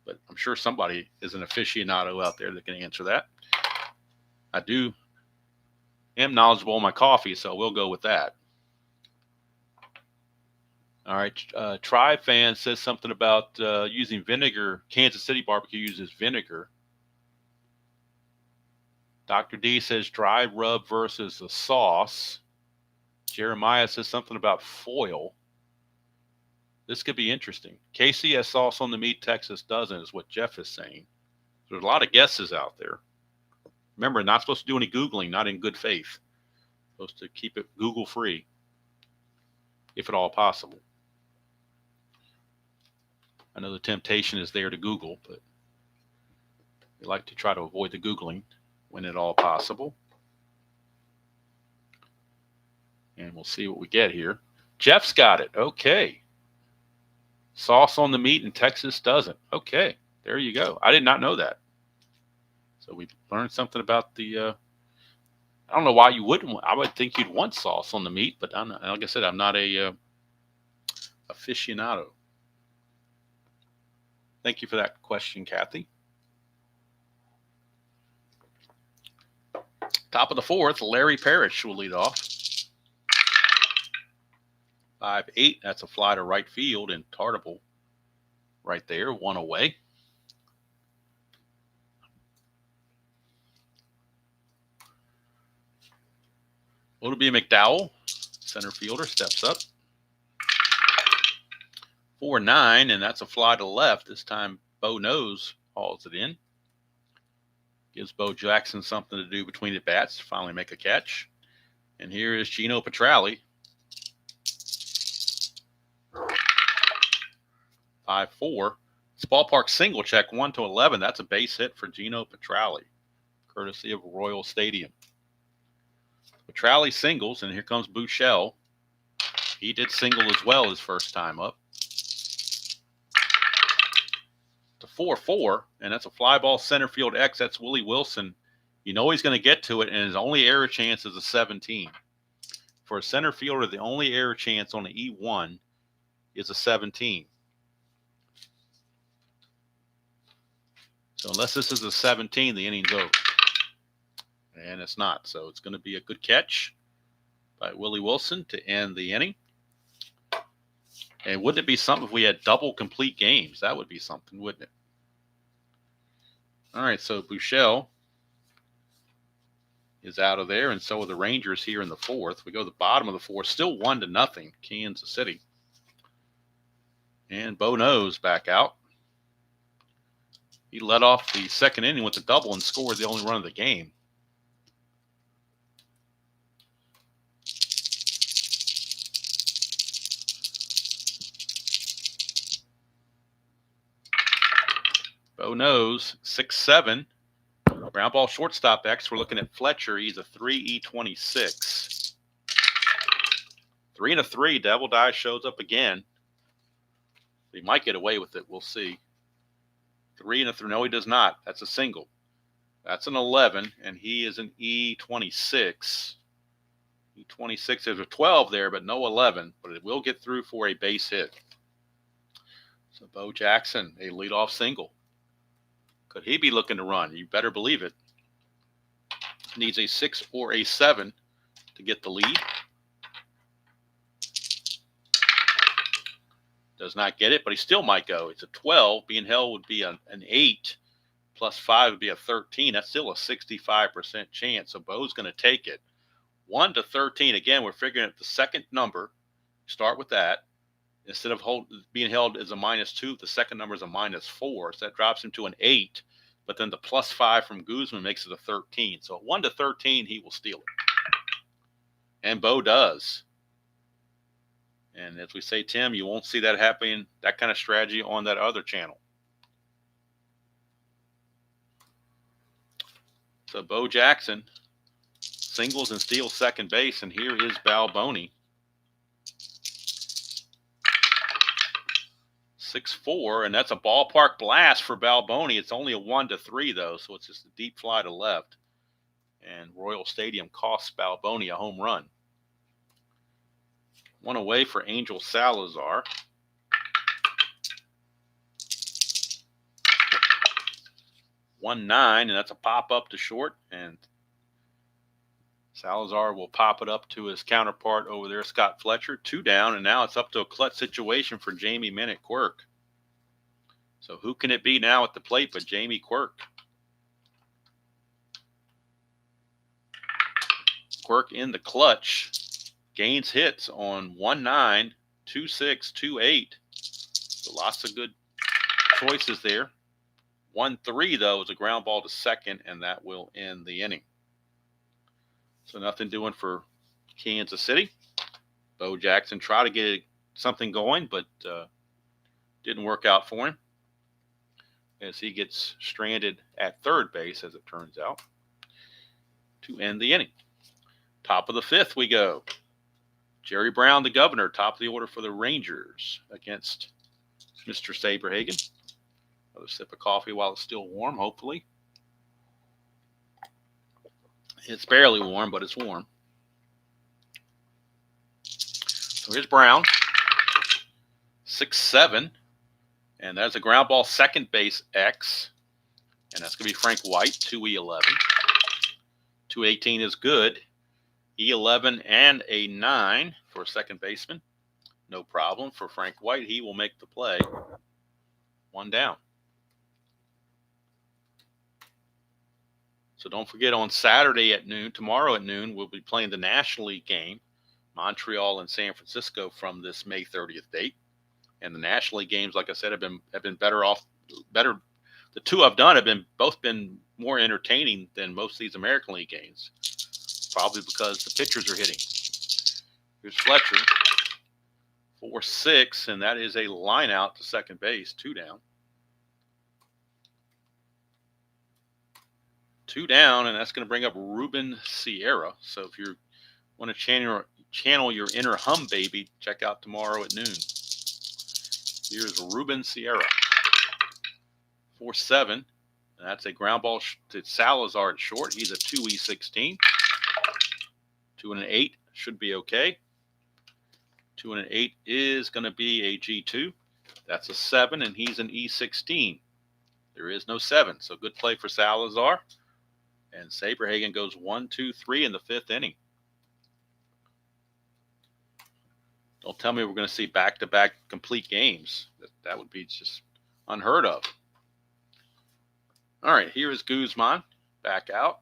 But I'm sure somebody is an aficionado out there that can answer that. I am knowledgeable on my coffee, so we'll go with that. All right. Tribe Fan says something about using vinegar. Kansas City barbecue uses vinegar. Dr. D says dry rub versus a sauce. Jeremiah says something about foil. This could be interesting. KC has sauce on the meat, Texas doesn't, is what Jeff is saying. There's a lot of guesses out there. Remember, not supposed to do any Googling, not in good faith. Supposed to keep it Google free, if at all possible. I know the temptation is there to Google, but we like to try to avoid the Googling when at all possible. And we'll see what we get here. Jeff's got it. Okay. Sauce on the meat and Texas doesn't. Okay. There you go. I did not know that. So we learned something about the, I don't know why you wouldn't. I would think you'd want sauce on the meat, but I'm not, like I said, I'm not a aficionado. Thank you for that question, Kathy. Top of the 4th, Larry Parrish will lead off. 5-8, that's a fly to right field, and Tartable right there, 1 away. It'll be McDowell, center fielder, steps up. 4-9, and that's a fly to left. This time, Bo Nose hauls it in. Gives Bo Jackson something to do between the bats to finally make a catch. And here is Gino Petralli. 5-4. It's ballpark single check 1 to 11. That's a base hit for Gino Petrali, courtesy of Royal Stadium. Petrali singles, and here comes Buechele. He did single as well his first time up. To 4-4, and that's a fly ball center field X. That's Willie Wilson. You know he's going to get to it, and his only error chance is a 17. For a center fielder, the only error chance on the E1 is a 17. So unless this is a 17, the inning's over. And it's not. So it's going to be a good catch by Willie Wilson to end the inning. And wouldn't it be something if we had double complete games? That would be something, wouldn't it? All right, so Buechele is out of there, and so are the Rangers here in the fourth. We go to the bottom of the fourth, still 1-0, Kansas City. And Bo Nose back out. He led off the second inning with a double and scored the only run of the game. Bo Nose, 6'7". Ground ball shortstop X. We're looking at Fletcher. He's a 3E26. 3-3. Devil Die shows up again. He might get away with it. We'll see. 3-3. No, he does not. That's a single. That's an 11, and he is an E26. E26. There's a 12 there, but no 11. But it will get through for a base hit. So Bo Jackson, a leadoff single. Could he be looking to run? You better believe it. Needs a 6 or a 7 to get the lead. Does not get it, but he still might go. It's a 12. Being held would be an 8. Plus 5 would be a 13. That's still a 65% chance. So Bo's going to take it. 1 to 13. Again, we're figuring out the second number. Start with that. Instead of being held as a -2, the second number is a -4. So that drops him to an 8. But then the plus 5 from Guzman makes it a 13. So at 1 to 13, he will steal it. And Bo does. And as we say, Tim, you won't see that happening, that kind of strategy on that other channel. So Bo Jackson singles and steals second base, and here is Balboni. 6-4, and that's a ballpark blast for Balboni. It's only a 1-3, though, so it's just a deep fly to left. And Royal Stadium costs Balboni a home run. One away for Angel Salazar. 1-9, and that's a pop up to short, and Salazar will pop it up to his counterpart over there, Scott Fletcher. 2 down, and now it's up to a clutch situation for Jamie Minnick Quirk. So who can it be now at the plate but Jamie Quirk? Quirk in the clutch. Gains hits on 1-9, 2-6, 2-8. So lots of good choices there. 1-3, though, is a ground ball to second, and that will end the inning. So nothing doing for Kansas City. Bo Jackson tried to get something going, but didn't work out for him as he gets stranded at third base, as it turns out, to end the inning. Top of the fifth we go. Jerry Brown, the governor, top of the order for the Rangers against Mr. Saberhagen. Another sip of coffee while it's still warm, hopefully. It's barely warm, but it's warm. So here's Brown, 6'7", and that's a ground ball second base X, and that's going to be Frank White, 2E11. 218 is good. E11 and a 9 for a second baseman. No problem for Frank White. He will make the play. 1 down. So don't forget, on Saturday at noon, tomorrow at noon, we'll be playing the National League game, Montreal and San Francisco, from this May 30th date. And the National League games, like I said, have been better. The two I've done have both been more entertaining than most of these American League games. Probably because the pitchers are hitting. Here's Fletcher, 4-6, and that is a line out to second base, 2 down. 2 down, and that's going to bring up Ruben Sierra. So if you want to channel your inner hum baby, check out tomorrow at noon. Here's Ruben Sierra. 4-7. And that's a ground ball to Salazar at short. He's a 2E16. 2 and an 8 should be okay. 2 and an 8 is going to be a G2. That's a 7, and he's an E16. There is no 7, so good play for Salazar. And Saberhagen goes 1-2-3 in the 5th inning. Don't tell me we're going to see back-to-back complete games. That would be just unheard of. All right, here is Guzman back out.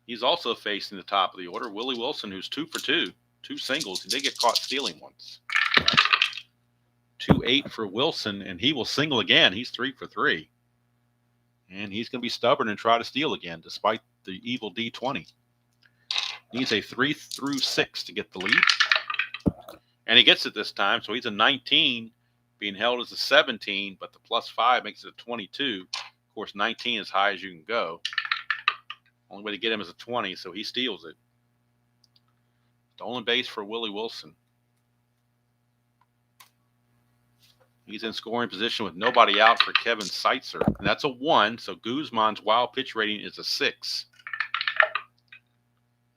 He's also facing the top of the order. Willie Wilson, who's 2 for 2, 2 singles. He did get caught stealing once. 2-8 for Wilson, and he will single again. He's 3 for 3. And he's going to be stubborn and try to steal again, despite the evil D20. Needs a 3 through 6 to get the lead. And he gets it this time, so he's a 19, being held as a 17, but the +5 makes it a 22. Of course, 19 is high as you can go. Only way to get him is a 20, so he steals it. Stolen base for Willie Wilson. He's in scoring position with nobody out for Kevin Seitzer. And that's a 1, so Guzman's wild pitch rating is a 6.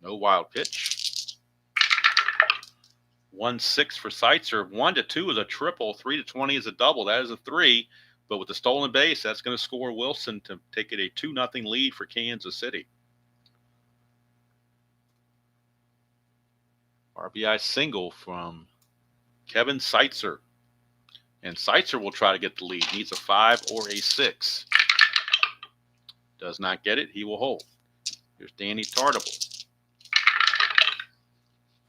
No wild pitch. 1-6 for Seitzer. 1-2 is a triple. 3-20 is a double. That is a 3. But with the stolen base, that's going to score Wilson to take it a 2-0 lead for Kansas City. RBI single from Kevin Seitzer. And Seitzer will try to get the lead. Needs a 5 or a 6. Does not get it. He will hold. Here's Danny Tartable.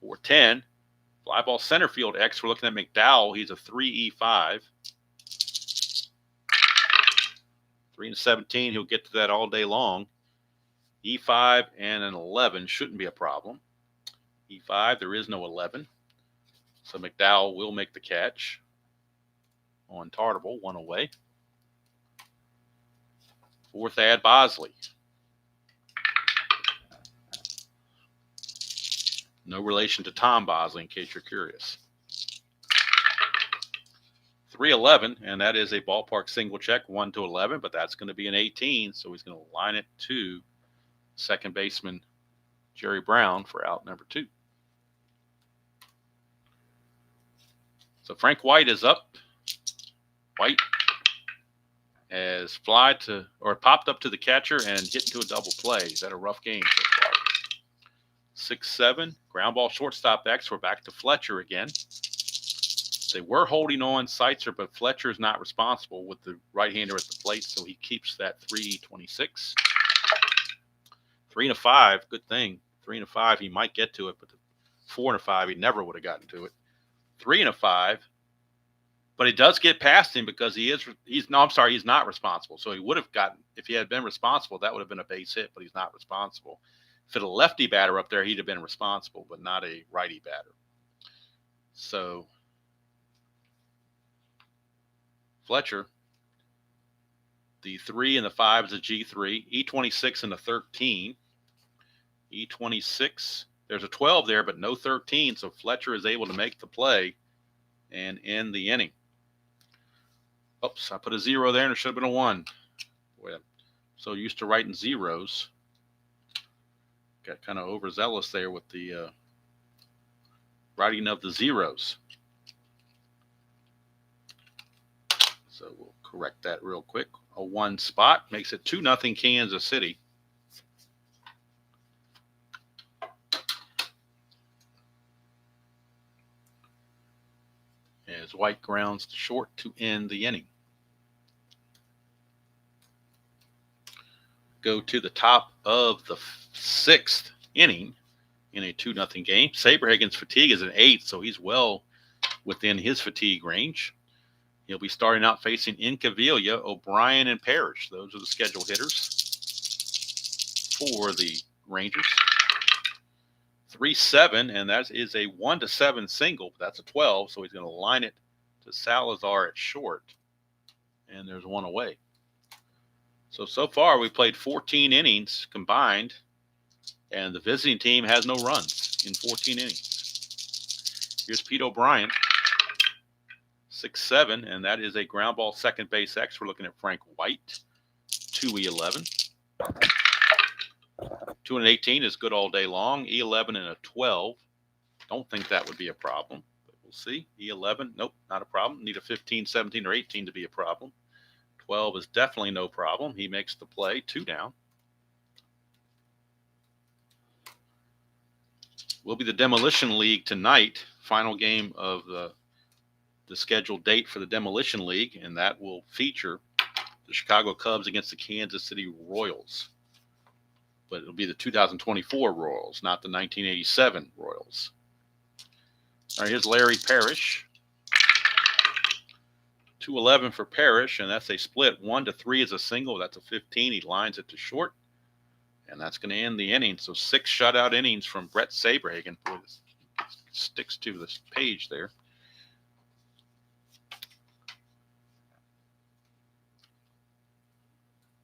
4-10. Fly ball center field X. We're looking at McDowell. He's a 3E5. 3-17. He'll get to that all day long. E5 and an 11 shouldn't be a problem. E5, there is no 11. So McDowell will make the catch on Tartable, 1 away. 4th ad Bosley. No relation to Tom Bosley, in case you're curious. 3-11, and that is a ballpark single check, 1-11, but that's going to be an 18, so he's going to line it to second baseman Jerry Brown for out number 2. So Frank White is up. White has popped up to the catcher and hit into a double play. He's had a rough game so far. 6-7, ground ball shortstop X. We're back to Fletcher again. They were holding on Seitzer, but Fletcher is not responsible with the right-hander at the plate, so he keeps that 3-26. 3-5, good thing. 3-5, he might get to it, but the 4-5, he never would have gotten to it. 3-5. But he does get past him because he's not responsible. So he would have gotten, if he had been responsible, that would have been a base hit, but he's not responsible. If it a lefty batter up there, he'd have been responsible, but not a righty batter. So Fletcher, the 3 and the 5 is a G3, E26 and a 13. E26, there's a 12 there, but no 13, so Fletcher is able to make the play and end the inning. Oops, I put a 0 there and it should have been a 1. Boy, I'm so used to writing zeros. Got kind of overzealous there with the writing of the zeros. So we'll correct that real quick. A 1 spot makes it 2-0 Kansas City. As White grounds to short to end the inning. Go to the top of the 6th inning in a 2-0 game. Saberhagen's fatigue is an 8, so he's well within his fatigue range. He'll be starting out facing Incaviglia, O'Brien, and Parrish. Those are the scheduled hitters for the Rangers. 3-7, and that is a 1-7 single. But that's a 12, so he's going to line it to Salazar at short. And there's 1 away. So far we played 14 innings combined, and the visiting team has no runs in 14 innings. Here's Pete O'Brien, 6-7, and that is a ground ball second base X. We're looking at Frank White, 2E11. 2 and 18 is good all day long. E11 and a 12. Don't think that would be a problem, but we'll see. E11, nope, not a problem. Need a 15, 17, or 18 to be a problem. 12 is definitely no problem. He makes the play, 2 down. Will be the Demolition League tonight, final game of the scheduled date for the Demolition League, and that will feature the Chicago Cubs against the Kansas City Royals. But it'll be the 2024 Royals, not the 1987 Royals. All right, here's Larry Parrish. 2-11 for Parrish, and that's a split. 1-3 is a single. That's a 15. He lines it to short, and that's going to end the inning. So 6 shutout innings from Brett Saberhagen. Boy, this sticks to this page there.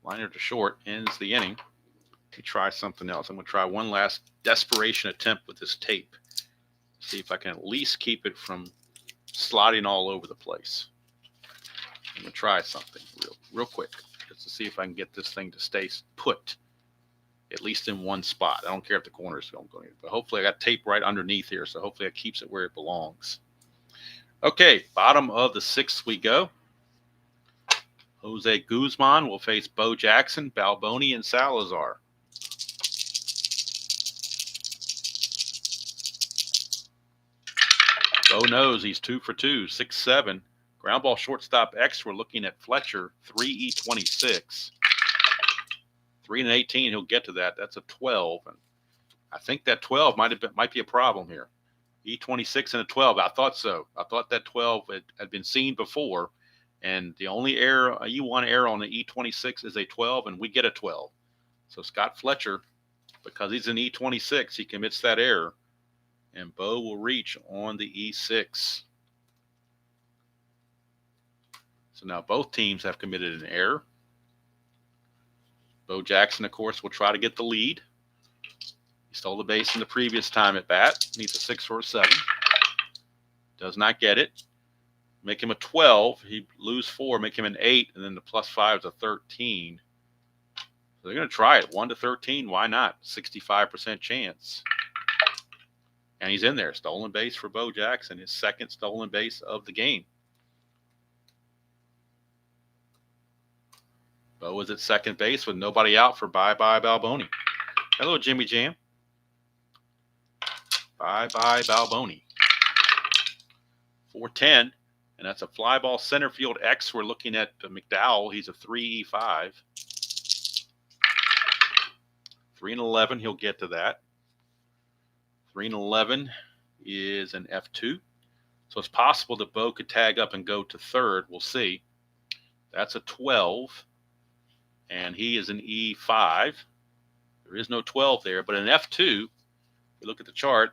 Liner to short ends the inning. Let me try something else. I'm going to try one last desperation attempt with this tape. See if I can at least keep it from sliding all over the place. I'm going to try something real quick just to see if I can get this thing to stay put at least in one spot. I don't care if the corners don't go anywhere, but hopefully I got tape right underneath here, so hopefully that keeps it where it belongs. Okay, bottom of the 6th we go. Jose Guzman will face Bo Jackson, Balboni, and Salazar. Bo knows he's 2 for 2, 6-7. Ground ball shortstop X, we're looking at Fletcher, 3E26. 3 and 18, he'll get to that. That's a 12. And I think that 12 might be a problem here. E26 and a 12. I thought so. I thought that 12 had been seen before. And the only error, E1 error on the E26 is a 12, and we get a 12. So Scott Fletcher, because he's an E26, he commits that error. And Bo will reach on the E6. So now both teams have committed an error. Bo Jackson, of course, will try to get the lead. He stole the base in the previous time at bat. Needs a 6 or a 7. Does not get it. Make him a 12. He lose 4. Make him an 8. And then the +5 is a 13. So they're going to try it. 1-13. Why not? 65% chance. And he's in there. Stolen base for Bo Jackson. His second stolen base of the game. Bo is at second base with nobody out for bye-bye Balboni. Hello, Jimmy Jam. Bye-bye Balboni. 4-10, and that's a fly ball center field X. We're looking at McDowell. He's a 3E5. 3 and 11, he'll get to that. 3 and 11 is an F2. So it's possible that Bo could tag up and go to third. We'll see. That's a 12. And he is an E5. There is no 12 there, but an F2, if you look at the chart,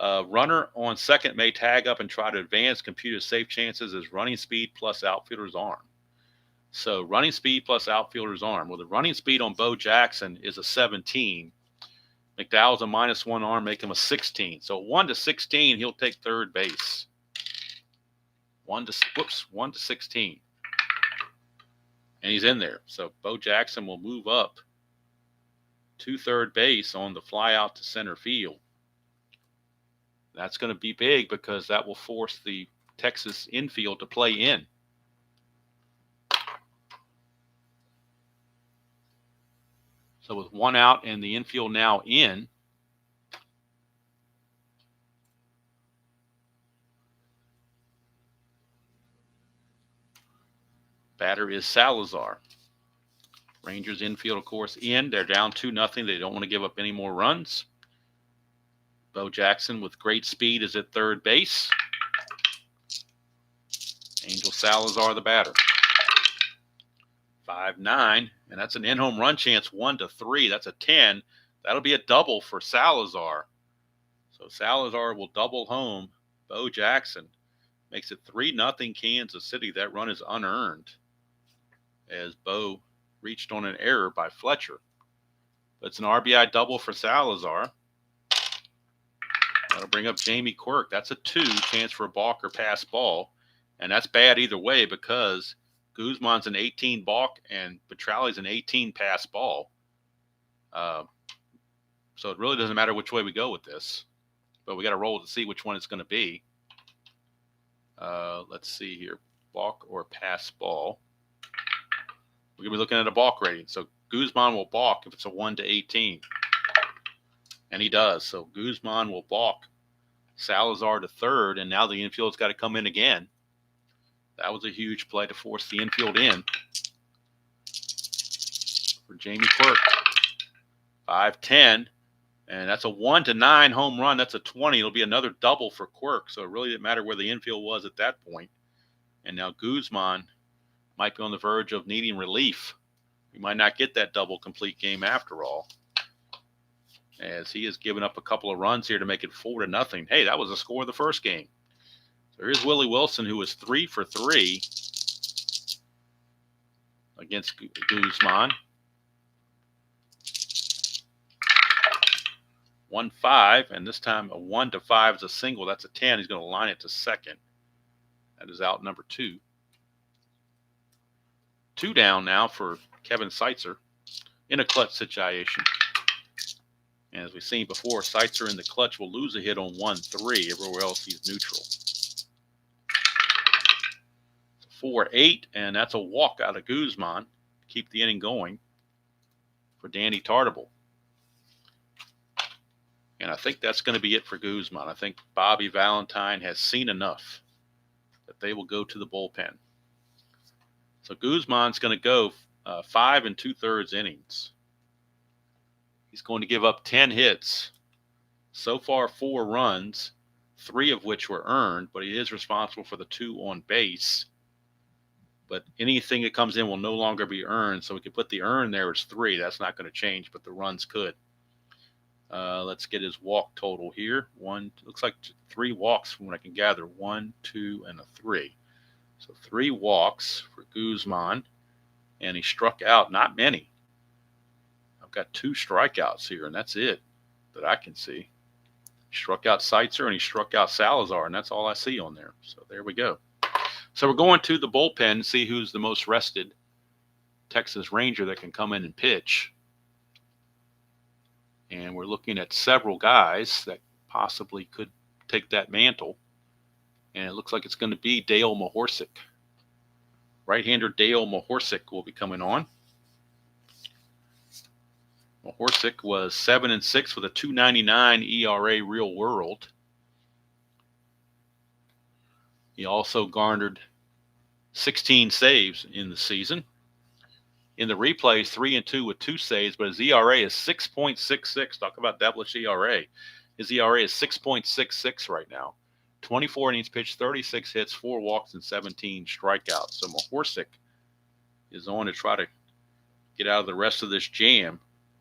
runner on second may tag up and try to advance. Computer safe chances is running speed plus outfielder's arm. So running speed plus outfielder's arm. Well, the running speed on Bo Jackson is a 17. McDowell's a -1 arm, make him a 16. So 1-16, he'll take third base. 1-16. And he's in there. So Bo Jackson will move up to third base on the fly out to center field. That's going to be big because that will force the Texas infield to play in. So with 1 out and the infield now in, batter is Salazar. Rangers infield, of course, in. They're down 2-0. They don't want to give up any more runs. Bo Jackson with great speed is at third base. Angel Salazar, the batter. 5-9, and that's an in-home run chance, 1-3. That's a 10. That'll be a double for Salazar. So Salazar will double home Bo Jackson. Makes it 3-0 Kansas City. That run is unearned as Bo reached on an error by Fletcher. But it's an RBI double for Salazar. That'll bring up Jamie Quirk. That's a 2, chance for a balk or pass ball. And that's bad either way because Guzman's an 18 balk and Petrali's an 18 pass ball. So it really doesn't matter which way we go with this. But we got to roll to see which one it's going to be. Let's see here. Balk or pass ball. We're going to be looking at a balk rating. So Guzman will balk if it's a 1 to 18. And he does. So Guzman will balk Salazar to third. And now the infield's got to come in again. That was a huge play to force the infield in for Jamie Quirk. 5-10. And that's a 1 to 9 home run. That's a 20. It'll be another double for Quirk. So it really didn't matter where the infield was at that point. And now Guzman might be on the verge of needing relief. He might not get that double complete game after all, as he has given up a couple of runs here to make it 4-0. Hey, that was the score of the first game. So here's Willie Wilson, who was 3 for 3 against Guzman. 1-5, and this time a 1 to 5 is a single. That's a 10. He's going to line it to second. That is out number 2. 2 down now for Kevin Seitzer in a clutch situation. And as we've seen before, Seitzer in the clutch will lose a hit on 1-3. Everywhere else he's neutral. 4-8, and that's a walk out of Guzman. Keep the inning going for Danny Tartable. And I think that's going to be it for Guzman. I think Bobby Valentine has seen enough that they will go to the bullpen. So Guzman's going to go 5 2/3 innings. He's going to give up 10 hits. So far, 4 runs, 3 of which were earned, but he is responsible for the 2 on base. But anything that comes in will no longer be earned. So we can put the earn there as 3. That's not going to change, but the runs could. Let's get his walk total here. Looks like 3 walks from what I can gather. 1, 2, and a 3. So 3 walks for Guzman, and he struck out not many. I've got 2 strikeouts here, and that's it that I can see. He struck out Seitzer, and he struck out Salazar, and that's all I see on there. So there we go. So we're going to the bullpen to see who's the most rested Texas Ranger that can come in and pitch. And we're looking at several guys that possibly could take that mantle. And it looks like it's going to be Dale Mahorsic. Right-hander Dale Mahorsic will be coming on. Mahorsic was 7-6 with a 2.99 ERA real world. He also garnered 16 saves in the season. In the replays, 3-2 with 2 saves, but his ERA is 6.66. Talk about devilish ERA. His ERA is 6.66 right now. 24 innings pitched, 36 hits, 4 walks, and 17 strikeouts. So Mahorsic is on to try to get out of the rest of this jam.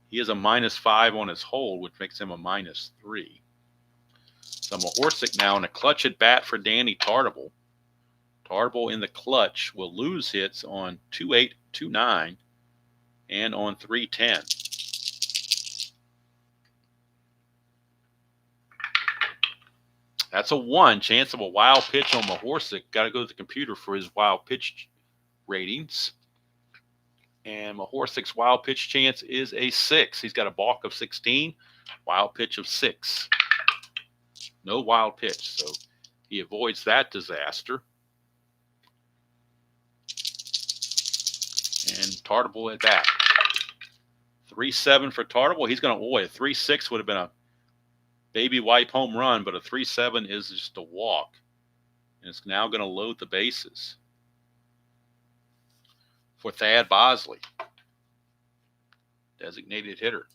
He is a -5 on his hold, which makes him a -3. So Mahorsic now in a clutch at bat for Danny Tartable. Tartable in the clutch will lose hits on 2-8, 2-9, and on 3-10. That's a 1. Chance of a wild pitch on Mahorsic. Got to go to the computer for his wild pitch ratings. And Mahorsic's wild pitch chance is a 6. He's got a balk of 16, wild pitch of 6. No wild pitch, so he avoids that disaster. And Tartable at bat. 3-7 for Tartable. He's going to, a 3-6 would have been a baby wipe home run, but a 3-7 is just a walk. And it's now going to load the bases for Thad Bosley, designated hitter.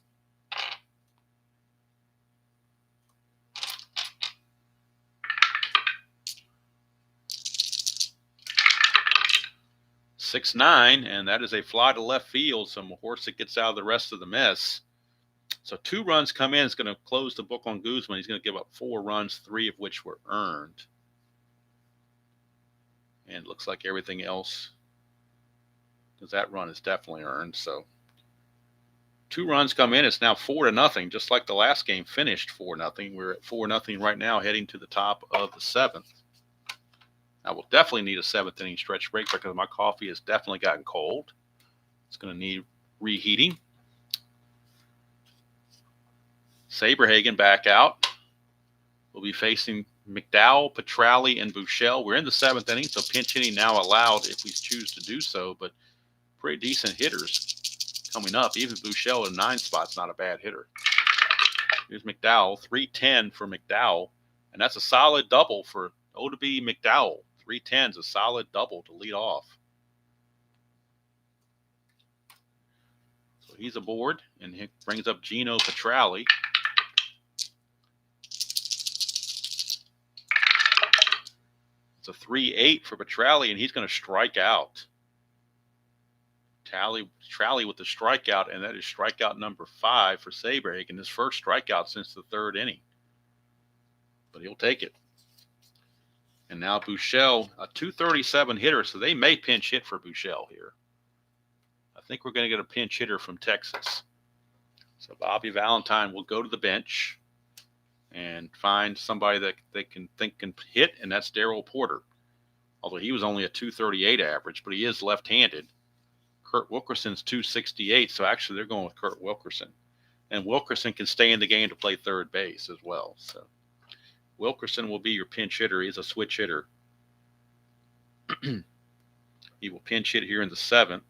.69, and that is a fly to left field, so Mahorsic gets out of the rest of the mess. So 2 runs come in. It's going to close the book on Guzman. He's going to give up 4 runs, 3 of which were earned. And it looks like everything else because that run is definitely earned. So 2 runs come in. It's now 4-0, just like the last game finished 4-0. We're at 4-0 right now, heading to the top of the 7th. I will definitely need a 7th inning stretch break because my coffee has definitely gotten cold. It's going to need reheating. Saberhagen back out. We'll be facing McDowell, Petrali, and Buechele. We're in the 7th inning, so pinch hitting now allowed if we choose to do so, but pretty decent hitters coming up. Even Buechele in 9 spots, not a bad hitter. Here's McDowell, 310 for McDowell, and that's a solid double for O-to-B McDowell. 310 is a solid double to lead off. So he's aboard, and he brings up Gino Petrali. It's a 3-8 for Petrali, and he's going to strike out. Petrali with the strikeout, and that is strikeout number 5 for Saberhagen, his first strikeout since the 3rd inning. But he'll take it. And now Buechele, a 237 hitter, so they may pinch hit for Buechele here. I think we're going to get a pinch hitter from Texas. So Bobby Valentine will go to the bench and find somebody that they can hit, and that's Darrell Porter. Although he was only a 238 average, but he is left-handed. Kurt Wilkerson's 268, so actually they're going with Kurt Wilkerson. And Wilkerson can stay in the game to play third base as well. So Wilkerson will be your pinch hitter. He's a switch hitter. He will pinch hit here in the 7th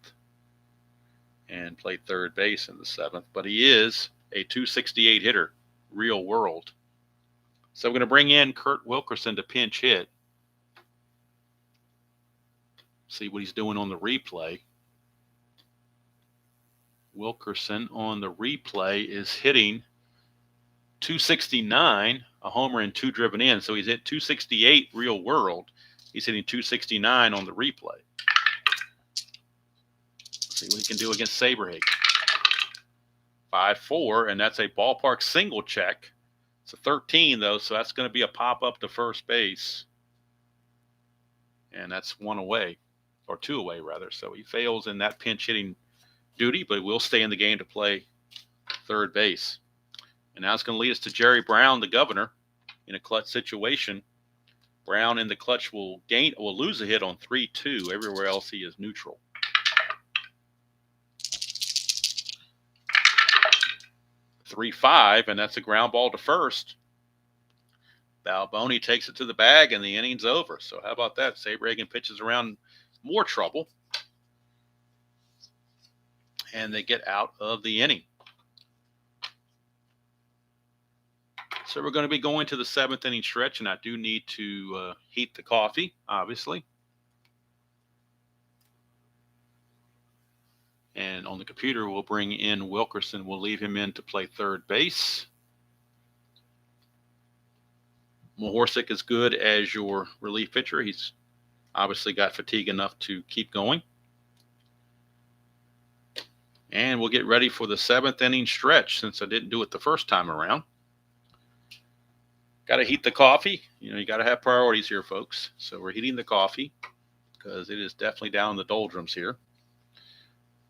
and play third base in the 7th, but he is a 268 hitter, real world. So we're going to bring in Kurt Wilkerson to pinch hit. See what he's doing on the replay. Wilkerson on the replay is hitting 269, a homer and 2 driven in. So he's hit 268 real world. He's hitting 269 on the replay. Let's see what he can do against Saberhagen. 5-4, and that's a ballpark single check. It's a 13, though, so that's going to be a pop-up to first base. And that's 1 away, or 2 away, rather. So he fails in that pinch-hitting duty, but will stay in the game to play third base. And now it's going to lead us to Jerry Brown, the governor, in a clutch situation. Brown in the clutch will lose a hit on 3-2. Everywhere else he is neutral. 3-5, and that's a ground ball to first. Balboni takes it to the bag, and the inning's over. So how about that? Saberhagen pitches around more trouble, and they get out of the inning. So we're going to be going to the 7th inning stretch, and I do need to heat the coffee, obviously. And on the computer, we'll bring in Wilkerson. We'll leave him in to play third base. Mahorsic is good as your relief pitcher. He's obviously got fatigue enough to keep going. And we'll get ready for the 7th inning stretch since I didn't do it the first time around. Got to heat the coffee. You got to have priorities here, folks. So we're heating the coffee because it is definitely down in the doldrums here.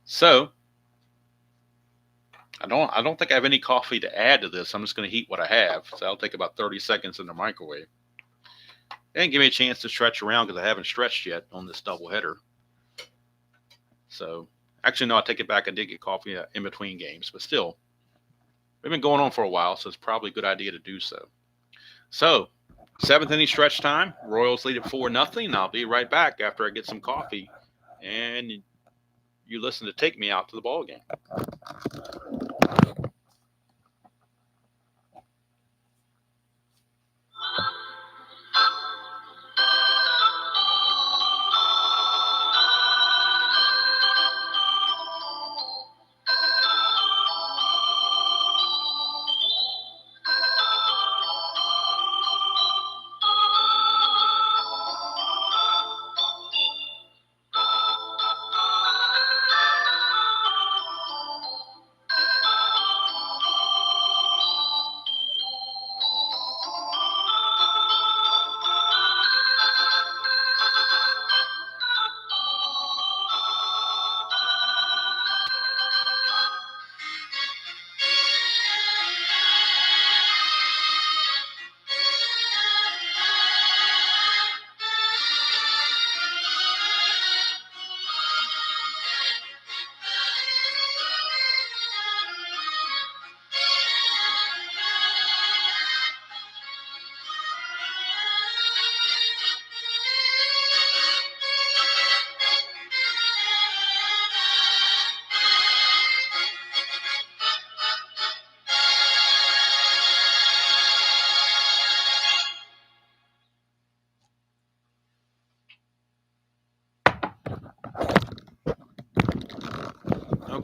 So I don't think I have any coffee to add to this. I'm just going to heat what I have. So I'll take about 30 seconds in the microwave. And give me a chance to stretch around because I haven't stretched yet on this doubleheader. So actually, no, I take it back. I did get coffee in between games, but still, we've been going on for a while, so it's probably a good idea to do so. So 7th inning stretch time. Royals lead at 4-0. I'll be right back after I get some coffee and you listen to Take Me Out to the Ball Game.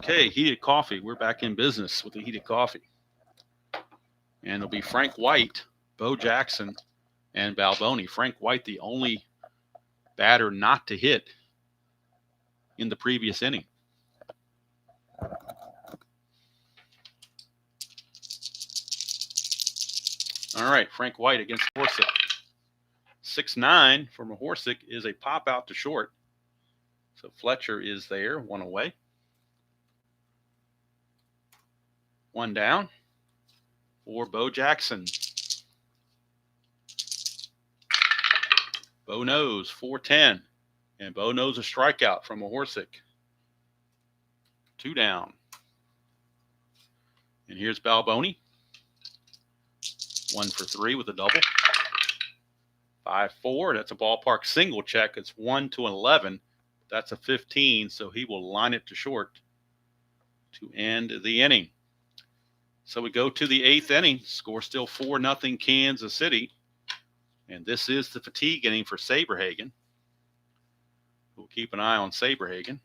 Okay, heated coffee. We're back in business with the heated coffee. And it'll be Frank White, Bo Jackson, and Balboni. Frank White, the only batter not to hit in the previous inning. All right, Frank White against Horsick. 6-9 for Mahorsick is a pop out to short. So Fletcher is there, one away. One down for Bo Jackson. Bo knows 4-10, and Bo knows a strikeout from Mahorsick. 2 down. And here's Balboni. 1 for 3 with a double. 5-4. That's a ballpark single check. It's 1-11. That's a 15, so he will line it to short to end the inning. So we go to the 8th inning. Score still 4-0 Kansas City. And this is the fatigue inning for Saberhagen. We'll keep an eye on Saberhagen.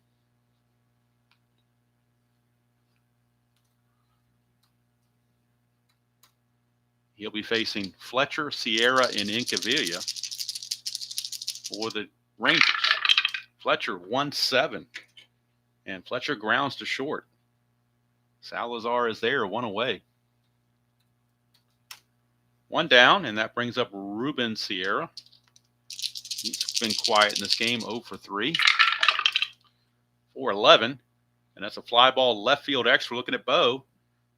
He'll be facing Fletcher, Sierra, and Incaviglia for the Rangers. Fletcher 1-7, and Fletcher grounds to short. Salazar is there, 1 away. 1 down, and that brings up Ruben Sierra. He's been quiet in this game, 0 for 3. 4-11, and that's a fly ball left field extra. Looking at Bo,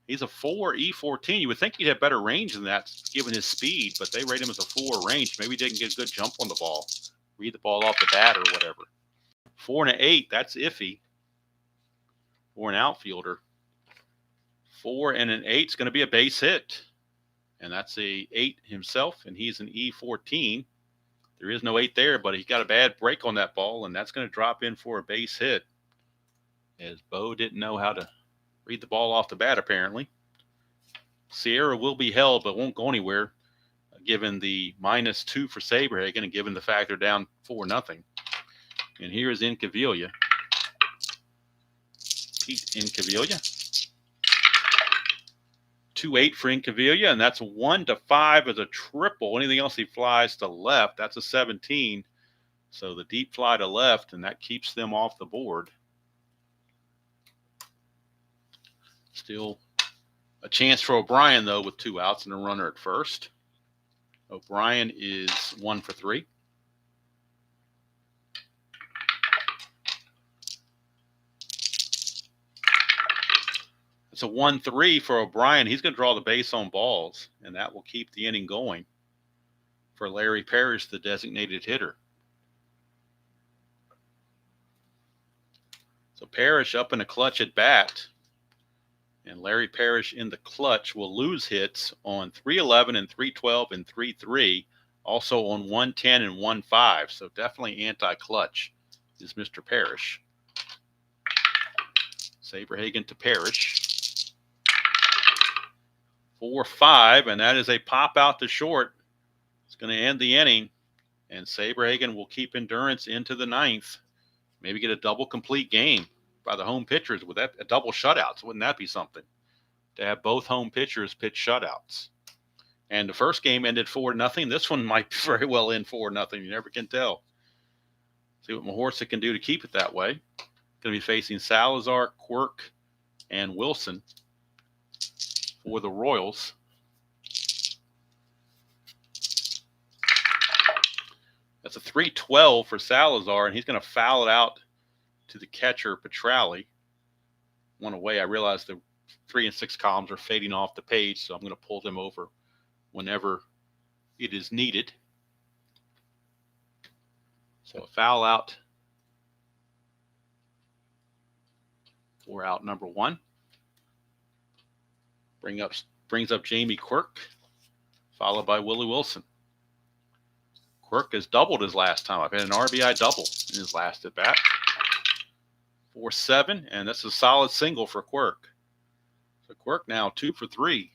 he's a 4 E14. You would think he'd have better range than that given his speed, but they rate him as a 4 range. Maybe he didn't get a good jump on the ball, read the ball off the bat or whatever. 4 and 8, that's iffy for an outfielder. 4 and an 8 is going to be a base hit, and that's a 8 himself, and he's an E14. There is no 8 there, but he got a bad break on that ball, and that's going to drop in for a base hit, as Bo didn't know how to read the ball off the bat, apparently. Sierra will be held, but won't go anywhere, given the -2 for Saberhagen and given the fact they're down 4-0. And here is Incaviglia. Pete Incaviglia. 2-8 for Incaviglia, and that's 1-5 as a triple. Anything else he flies to left, that's a 17. So the deep fly to left, and that keeps them off the board. Still a chance for O'Brien, though, with 2 outs and a runner at first. O'Brien is 1 for 3. It's a 1-3 for O'Brien. He's going to draw the base on balls, and that will keep the inning going for Larry Parrish, the designated hitter. So Parrish up in a clutch at bat, and Larry Parrish in the clutch will lose hits on 3-11 and 3-12 and 3-3, also on 1-10 and 1-5. So definitely anti-clutch is Mr. Parrish. Saberhagen to Parrish. 4-5, and that is a pop out to short. It's going to end the inning, and Saberhagen will keep endurance into the 9th. Maybe get a double complete game by the home pitchers with that, a double shutouts. Wouldn't that be something to have both home pitchers pitch shutouts? And the first game ended 4-0. This one might very well end 4-0. You never can tell. See what Mahorsick can do to keep it that way. Going to be facing Salazar, Quirk, and Wilson for the Royals. That's a 3-12 for Salazar, and he's going to foul it out to the catcher, Petrali. 1 away. I realize the 3 and 6 columns are fading off the page, so I'm going to pull them over whenever it is needed. So a foul out for out number 1. Brings up Jamie Quirk, followed by Willie Wilson. Quirk has doubled his last time. I've had an RBI double in his last at bat. 4-7, and that's a solid single for Quirk. So Quirk now 2 for 3,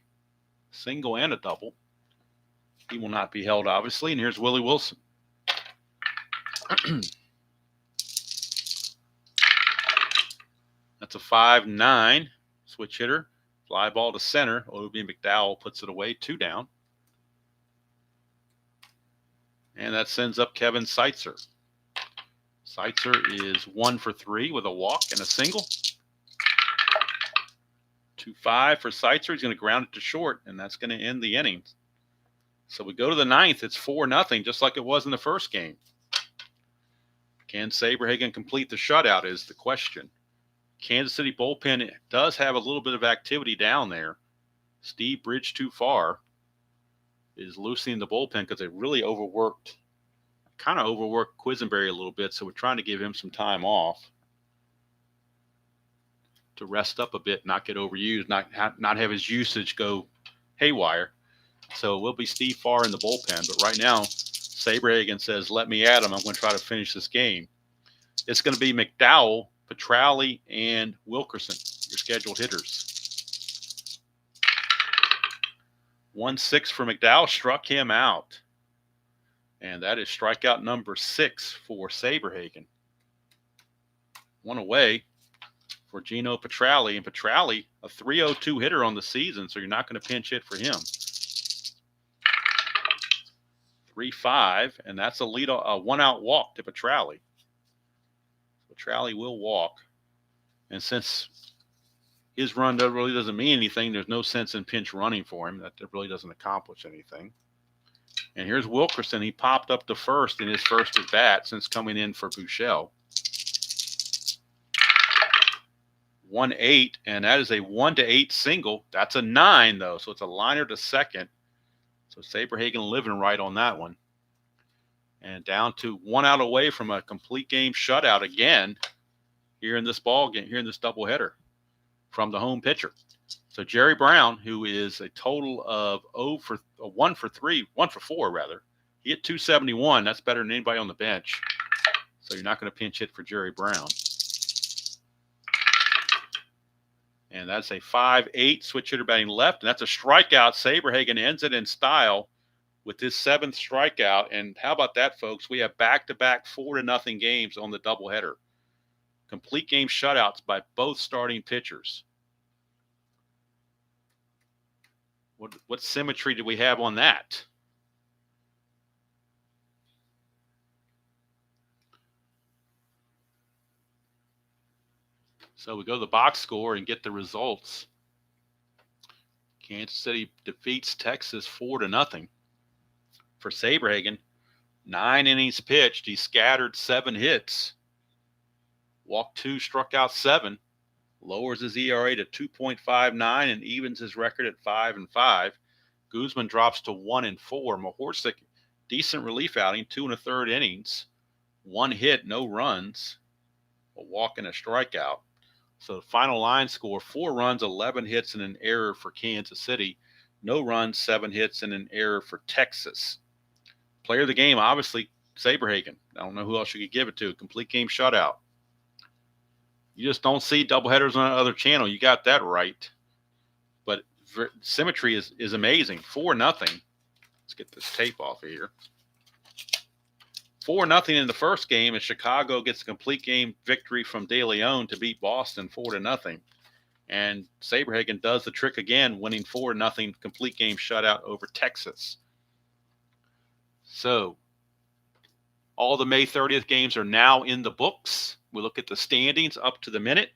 single and a double. He will not be held, obviously. And here's Willie Wilson. That's That's a 5-9 switch hitter. Fly ball to center. O.B. McDowell puts it away, 2 down. And that sends up Kevin Seitzer. Seitzer is 1 for 3 with a walk and a single. 2-5 for Seitzer. He's going to ground it to short, and that's going to end the inning. So we go to the 9th. It's 4-0, just like it was in the first game. Can Saberhagen complete the shutout is the question. Kansas City bullpen does have a little bit of activity down there. Steve Bridge too far is loosening the bullpen because they really overworked Quisenberry a little bit, so we're trying to give him some time off to rest up a bit, not get overused, not have his usage go haywire. So it will be Steve Farr in the bullpen, but right now Saberhagen says, let me at him. I'm going to try to finish this game. It's going to be McDowell, Petrali, and Wilkerson, your scheduled hitters. 1-6 for McDowell, struck him out. And that is strikeout number 6 for Saberhagen. 1 away for Gino Petrali. And Petrali, a 302 hitter on the season, so you're not going to pinch hit for him. 3-5, and that's a 1-out walk to Petrali. Petrali will walk. And since his run really doesn't mean anything, there's no sense in pinch running for him. That really doesn't accomplish anything. And here's Wilkerson. He popped up to first in his first at bat since coming in for Buechele. 1-8, and that is a 1-8 single. That's a 9, though, so it's a liner to second. So Saberhagen living right on that one. And down to 1 out away from a complete game shutout again here in this ball game, here in this doubleheader from the home pitcher. So Jerry Brown, who is a total of 1 for 4 rather. He hit 271. That's better than anybody on the bench. So you're not going to pinch hit for Jerry Brown. And that's a 5-8 switch hitter batting left. And that's a strikeout. Saberhagen ends it in style with his 7th strikeout. And how about that, folks? We have back-to-back 4-0 games on the doubleheader. Complete game shutouts by both starting pitchers. What symmetry do we have on that? So we go to the box score and get the results. Kansas City defeats Texas 4-0. For Saberhagen, 9 innings pitched. He scattered 7 hits. Walked 2, struck out 7. Lowers his ERA to 2.59 and evens his record at 5-5. Guzman drops to 1-4. Mahorsic, decent relief outing, 2 1/3 innings. 1 hit, no runs. A walk and a strikeout. So the final line score, 4 runs, 11 hits, and an error for Kansas City. No runs, 7 hits, and an error for Texas. Player of the game, obviously, Saberhagen. I don't know who else you could give it to. Complete game shutout. You just don't see doubleheaders on another channel. You got that right. But symmetry is amazing. 4-0. Let's get this tape off of here. 4-0 in the first game, and Chicago gets a complete game victory from De Leon to beat Boston 4-0. And Saberhagen does the trick again, winning 4-0 complete game shutout over Texas. So all the May 30th games are now in the books. We look at the standings up to the minute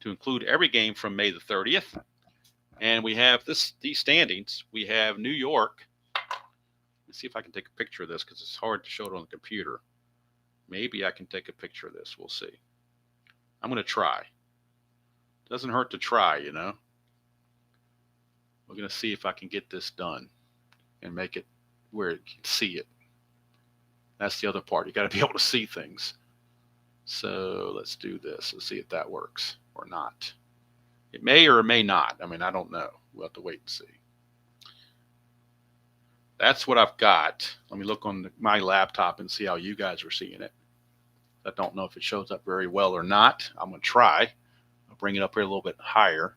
to include every game from May the 30th. And we have these standings. We have New York. Let's see if I can take a picture of this because it's hard to show it on the computer. Maybe I can take a picture of this. We'll see. I'm going to try. Doesn't hurt to try, you know. We're going to see if I can get this done and make it where you can see it. That's the other part. You got to be able to see things. So let's do this. Let's see if that works or not. It may or it may not. I mean, I don't know. We'll have to wait and see. That's what I've got. Let me look on my laptop and see how you guys are seeing it. I don't know if it shows up very well or not. I'm going to try. I'll bring it up here a little bit higher.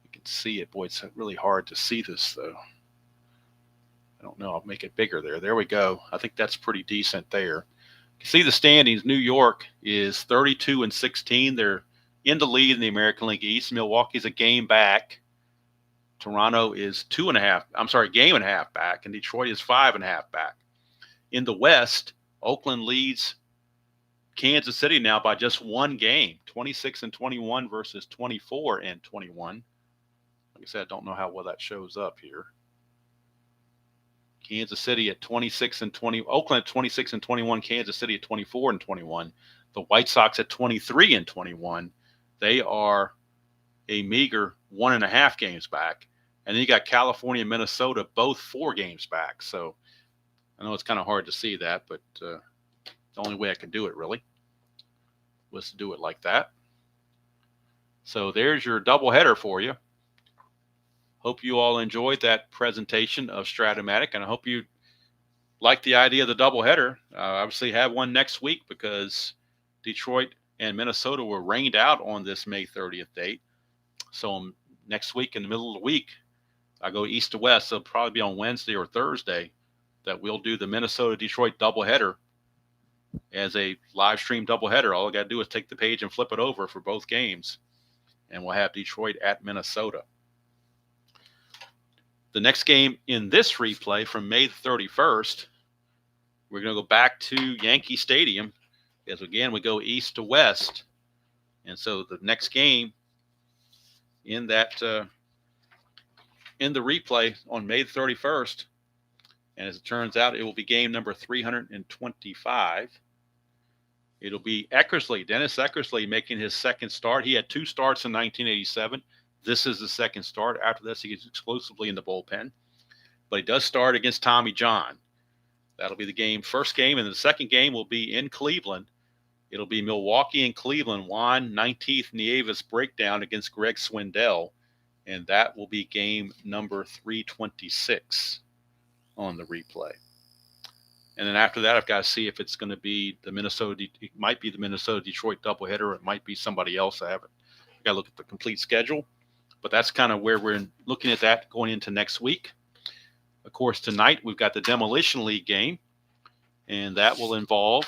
You can see it. Boy, it's really hard to see this, though. I don't know. I'll make it bigger there. There we go. I think that's pretty decent there. You see the standings. New York is 32-16. They're in the lead in the American League East. Milwaukee's a game back. Toronto is game and a half back, and Detroit is 5.5 back. In the West, Oakland leads Kansas City now by just one game, 26-21 versus 24-21. Like I said, I don't know how well that shows up here. Kansas City at 26-20, Oakland at 26-21, Kansas City at 24-21. The White Sox at 23-21. They are a meager 1.5 games back. And then you got California and Minnesota, both 4 games back. So I know it's kind of hard to see that, but the only way I could do it really was to do it like that. So there's your doubleheader for you. Hope you all enjoyed that presentation of Strat-O-Matic, and I hope you like the idea of the doubleheader. Obviously have one next week because Detroit and Minnesota were rained out on this May 30th date. So next week, in the middle of the week, I go east to west. So it'll probably be on Wednesday or Thursday that we'll do the Minnesota-Detroit doubleheader as a live stream doubleheader. All I got to do is take the page and flip it over for both games, and we'll have Detroit at Minnesota. The next game in this replay from May 31st, we're going to go back to Yankee Stadium as, again, we go east to west. And so the next game in that in the replay on May 31st, and as it turns out, it will be game number 325. It'll be Dennis Eckersley making his second start. He had 2 starts in 1987. This is the second start. After this, he gets exclusively in the bullpen. But he does start against Tommy John. That'll be the first game. And the second game will be in Cleveland. It'll be Milwaukee and Cleveland. Juan 19th Nieves breakdown against Greg Swindell. And that will be game number 326 on the replay. And then after that, I've got to see if it's going to be it might be the Minnesota-Detroit doubleheader. It might be somebody else. I got to look at the complete schedule. But that's kind of where we're looking at that going into next week. Of course, tonight we've got the Demolition League game, and that will involve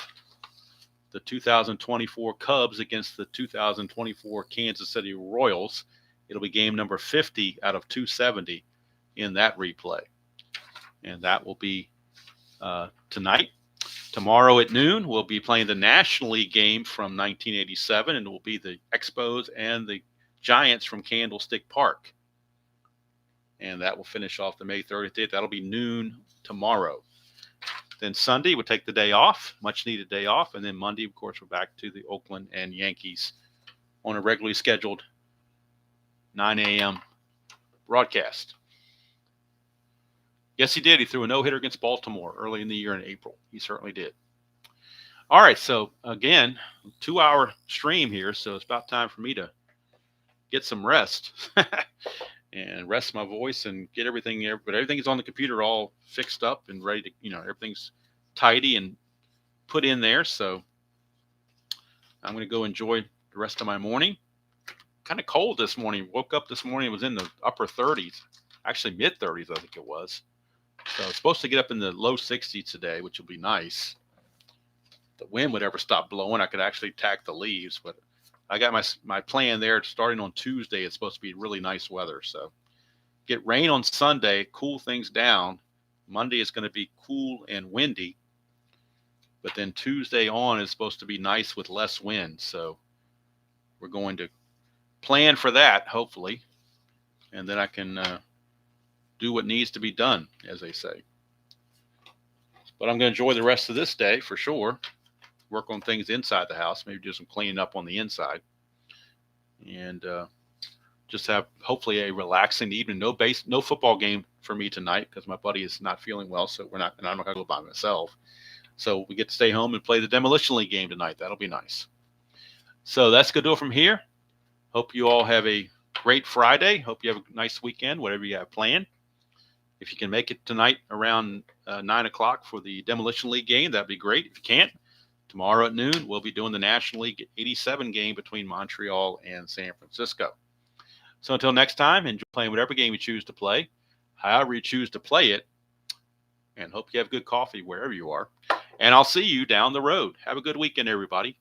the 2024 Cubs against the 2024 Kansas City Royals. It'll be game number 50 out of 270 in that replay. And that will be tonight. Tomorrow at noon, we'll be playing the National League game from 1987, and it will be the Expos and the Giants from Candlestick Park. And that will finish off the May 30th date. That'll be noon tomorrow. Then Sunday, we'll take the day off, much needed day off. And then Monday, of course, we're back to the Oakland and Yankees on a regularly scheduled 9 a.m. broadcast. Yes, he did. He threw a no-hitter against Baltimore early in the year in April. He certainly did. All right, so again, 2-hour stream here, so it's about time for me to get some rest and rest my voice and get everything there. But everything is on the computer all fixed up and ready to, everything's tidy and put in there. So I'm going to go enjoy the rest of my morning. Kind of cold this morning. Woke up this morning, it was in the upper 30s, actually mid 30s, I think it was. So it's supposed to get up in the low 60s today, which will be nice. If the wind would ever stop blowing, I could actually tack the leaves, but I got my plan there. Starting on Tuesday, it's supposed to be really nice weather. So get rain on Sunday, cool things down. Monday is going to be cool and windy. But then Tuesday on is supposed to be nice with less wind. So we're going to plan for that, hopefully. And then I can do what needs to be done, as they say. But I'm going to enjoy the rest of this day for sure. Work on things inside the house, maybe do some cleaning up on the inside, and just have hopefully a relaxing evening. No football game for me tonight because my buddy is not feeling well, so I'm not going to go by myself. So we get to stay home and play the Demolition League game tonight. That'll be nice. So that's going to do it from here. Hope you all have a great Friday. Hope you have a nice weekend, whatever you have planned. If you can make it tonight around 9 o'clock for the Demolition League game, that'd be great. If you can't, tomorrow at noon, we'll be doing the National League 87 game between Montreal and San Francisco. So until next time, enjoy playing whatever game you choose to play, however you choose to play it, and hope you have good coffee wherever you are. And I'll see you down the road. Have a good weekend, everybody.